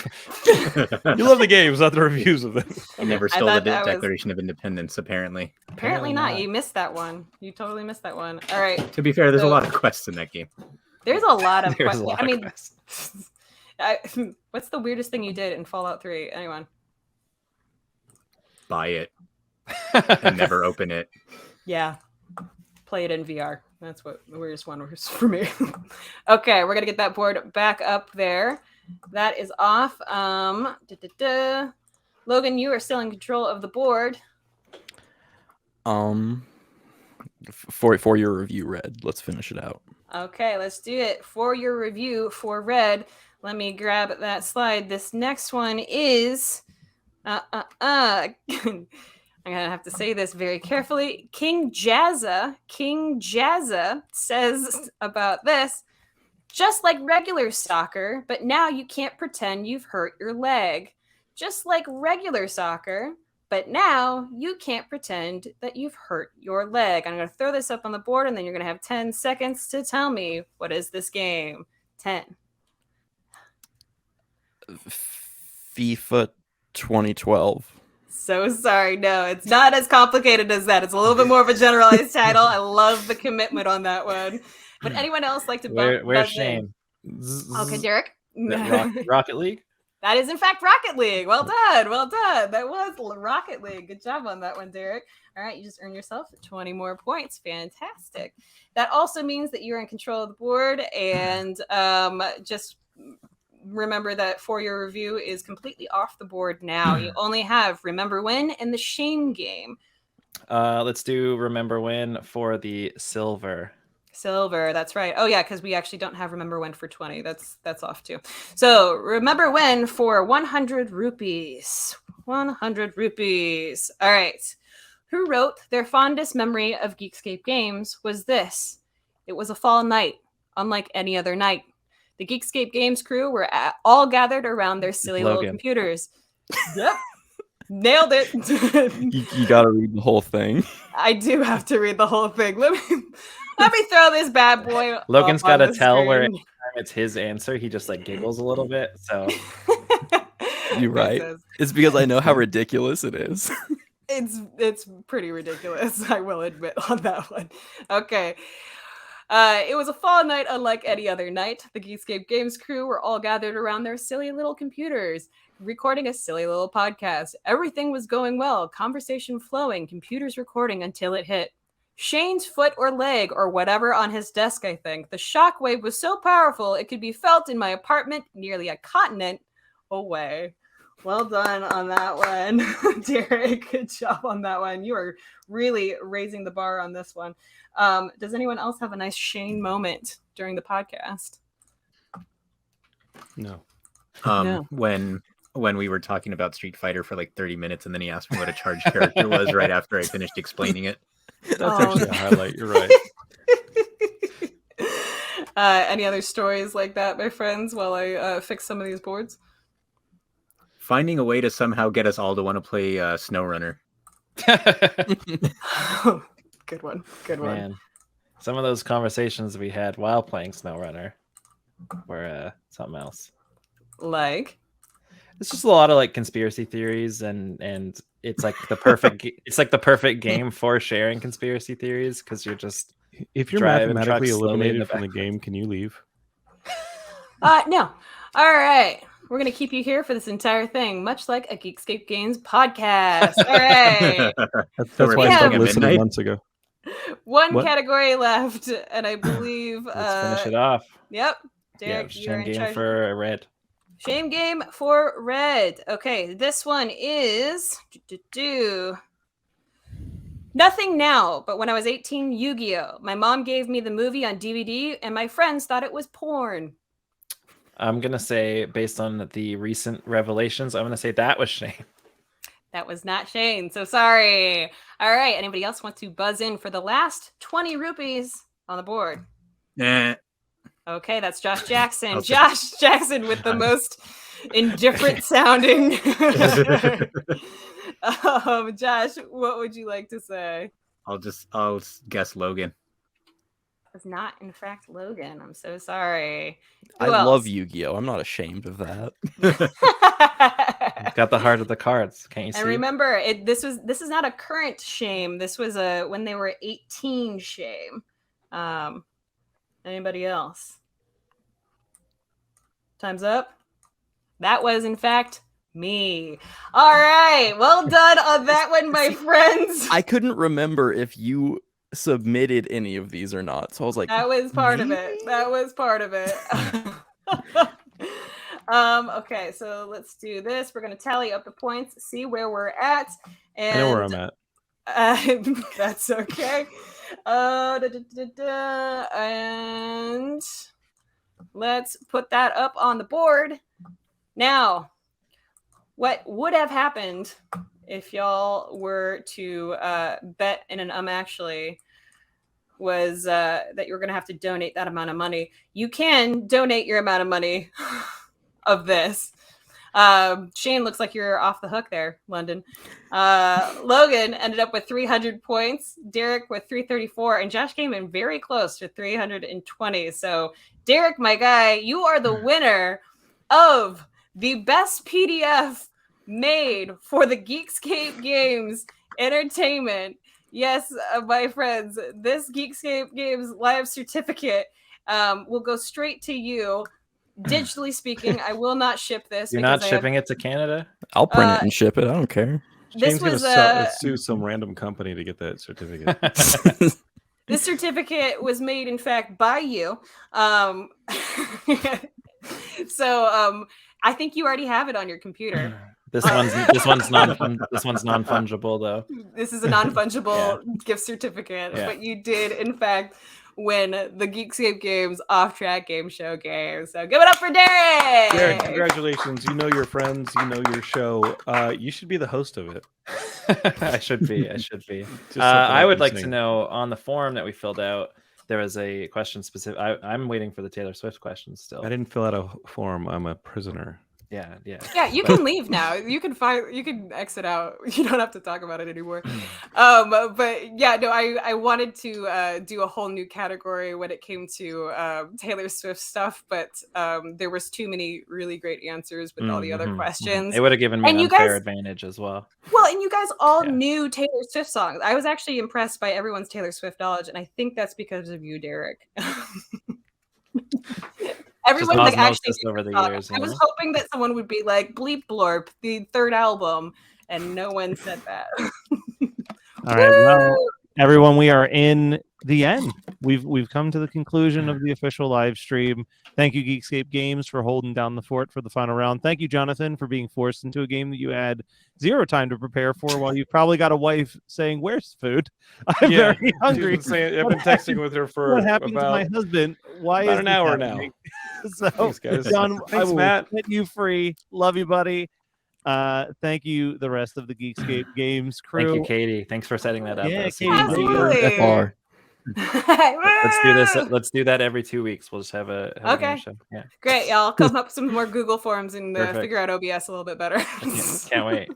You love the games, not the reviews of them. You never I stole the thought that was- Declaration of Independence, apparently. Apparently not. You missed that one. You totally missed that one. All right. To be fair, there's a So- lot of quests in that game. There's a lot of There's a lot I of mean, quests. what's the weirdest thing you did in Fallout 3? Anyone? Buy it and never open it. Yeah. Play it in VR. That's what the weirdest one was for me. Okay, we're gonna get that board back up there. That is off. Logan, you are still in control of the board. For your review, Red. Let's finish it out. Okay, let's do it. For your review for Red, let me grab that slide. This next one is I'm gonna have to say this very carefully. King Jazza says about this, just like regular soccer, but now you can't pretend you've hurt your leg. Just like regular soccer, but now you can't pretend that you've hurt your leg. I'm going to throw this up on the board, and then you're going to have 10 seconds to tell me, what is this game? 10. FIFA 2012. So sorry. No, it's not as complicated as that. It's a little bit more of a generalized title. I love the commitment on that one. Would anyone else like to Where's buzz in? Shane? Okay, Derek. Rocket League? That is, in fact, Rocket League. Well done. Well done. That was Rocket League. Good job on that one, Derek. All right, you just earned yourself 20 more points. Fantastic. That also means that you're in control of the board. And just remember that For Your Review is completely off the board now. You only have Remember When and the Shame Game. Let's do Remember When for the silver. Silver, that's right. Oh yeah, because we actually don't have Remember When for 20. That's off too. So Remember When for 100 rupees. 100 rupees. All right. Who wrote their fondest memory of Geekscape games was this. It was a fall night, unlike any other night. The Geekscape Games crew were all gathered around their silly little computers. Yep. Nailed it. You got to read the whole thing. I do have to read the whole thing. Let me throw this bad boy. Logan's got to tell screen. where anytime it's his answer, he just like giggles a little bit. So you're right. It's because I know how ridiculous it is. It's pretty ridiculous, I will admit on that one. Okay. It was a fall night unlike any other night. The Geekscape Games crew were all gathered around their silly little computers, recording a silly little podcast. Everything was going well, conversation flowing, computers recording until it hit Shane's foot or leg or whatever on his desk, I think. The shockwave was so powerful it could be felt in my apartment nearly a continent away. Well done on that one, Derek. Good job on that one. You are really raising the bar on this one. Does anyone else have a nice Shane moment during the podcast? No. No. When we were talking about Street Fighter for like 30 minutes, and then he asked me what a charged character was right after I finished explaining it. That's actually a highlight. You're right. Any other stories like that, my friends, while I fix some of these boards? Finding a way to somehow get us all to want to play SnowRunner. Good one. Good one. Man, some of those conversations we had while playing SnowRunner were something else. Like? It's just a lot of like conspiracy theories, and it's like the perfect game for sharing conspiracy theories because you're just if you're driving mathematically trucks slowly in eliminated the from the game, can you leave? No. All right. We're going to keep you here for this entire thing, much like a Geekscape Games podcast. All right. That's why I stopped listening months ago. One category left, and I believe... Let's finish it off. Yep. Derek, yeah, you're in shame game charge. for Red. Shame game for Red. Okay, this one is... Nothing now, but when I was 18, Yu-Gi-Oh! My mom gave me the movie on DVD, and my friends thought it was porn. I'm going to say, based on the recent revelations, I'm going to say that was Shane. That was not Shane, so sorry. All right, anybody else want to buzz in for the last 20 rupees on the board? Nah. Okay, that's Josh Jackson. Josh Jackson with the most indifferent sounding. Josh, what would you like to say? I'll guess Logan. was not, in fact, Logan. I'm so sorry. I Who love else? Yu-Gi-Oh. I'm not ashamed of that. It's got the heart of the cards. Can't you see? And remember, this is not a current shame. This was a when they were 18 shame. Anybody else? Time's up. That was, in fact, me. All right. Well done on that one, my friends. I couldn't remember if you submitted any of these or not. So I was like, that was part of it. That was part of it. Okay, so let's do this. We're going to tally up the points, see where we're at. And I know where I'm at. That's okay. And let's put that up on the board. Now, what would have happened if y'all were to bet in an actually was that you were going to have to donate that amount of money. You can donate your amount of money of this. Shane, looks like you're off the hook there, London. Logan ended up with 300 points, Derek with 334, and Josh came in very close to 320. So, Derek, my guy, you are the winner of the best PDF made for the Geekscape Games Entertainment. Yes, my friends, this Geekscape Games live certificate will go straight to you. Digitally speaking, I will not ship this. You're not shipping it to Canada? I'll print it and ship it. I don't care. This Shane's was gonna sue some random company to get that certificate. This certificate was made, in fact, by you. So I think you already have it on your computer. This one's non-fungible though. This is a non-fungible gift certificate, Yeah. but you did, in fact, win the Geekscape Games off-track game show game. So give it up for Derek! Derek, congratulations. You know your friends, you know your show. You should be the host of it. I should be. Just I would like to listening. know on the form that we filled out, there was a question specific. I'm waiting for the Taylor Swift questions still. I didn't fill out a form. I'm a prisoner. Yeah. Yeah, you can leave now. You can exit out. You don't have to talk about it anymore. But yeah, no, I wanted to do a whole new category when it came to Taylor Swift stuff, but there was too many really great answers with all the other questions. It would have given me And an you unfair guys- advantage as well. Well, and you guys all knew Taylor Swift songs. I was actually impressed by everyone's Taylor Swift knowledge, and I think that's because of you, Derek. Everyone like actually over the years. I was hoping that someone would be like Bleep Blorp, the third album, and no one said that. All right, well, everyone, we are in the end. We've come to the conclusion of the official live stream. Thank you, Geekscape Games, for holding down the fort for the final round. Thank you, Jonathan, for being forced into a game that you had zero time to prepare for, while you've probably got a wife saying, "Where's food? I'm very hungry." I've been texting with her for what happened about to my husband? Why about is an this hour happening? now. So, Thanks, guys. John, I Thanks, will Matt. set you free. Love you, buddy. Thank you, the rest of the Geekscape Games crew. Thank you, Katie. Thanks for setting that up. Yeah, That's Katie, Absolutely. FR. Let's do this. Let's do that every 2 weeks. We'll just have a Okay. game show. Yeah, Great, y'all. Come up with some more Google forms and Perfect. figure out OBS a little bit better. can't wait.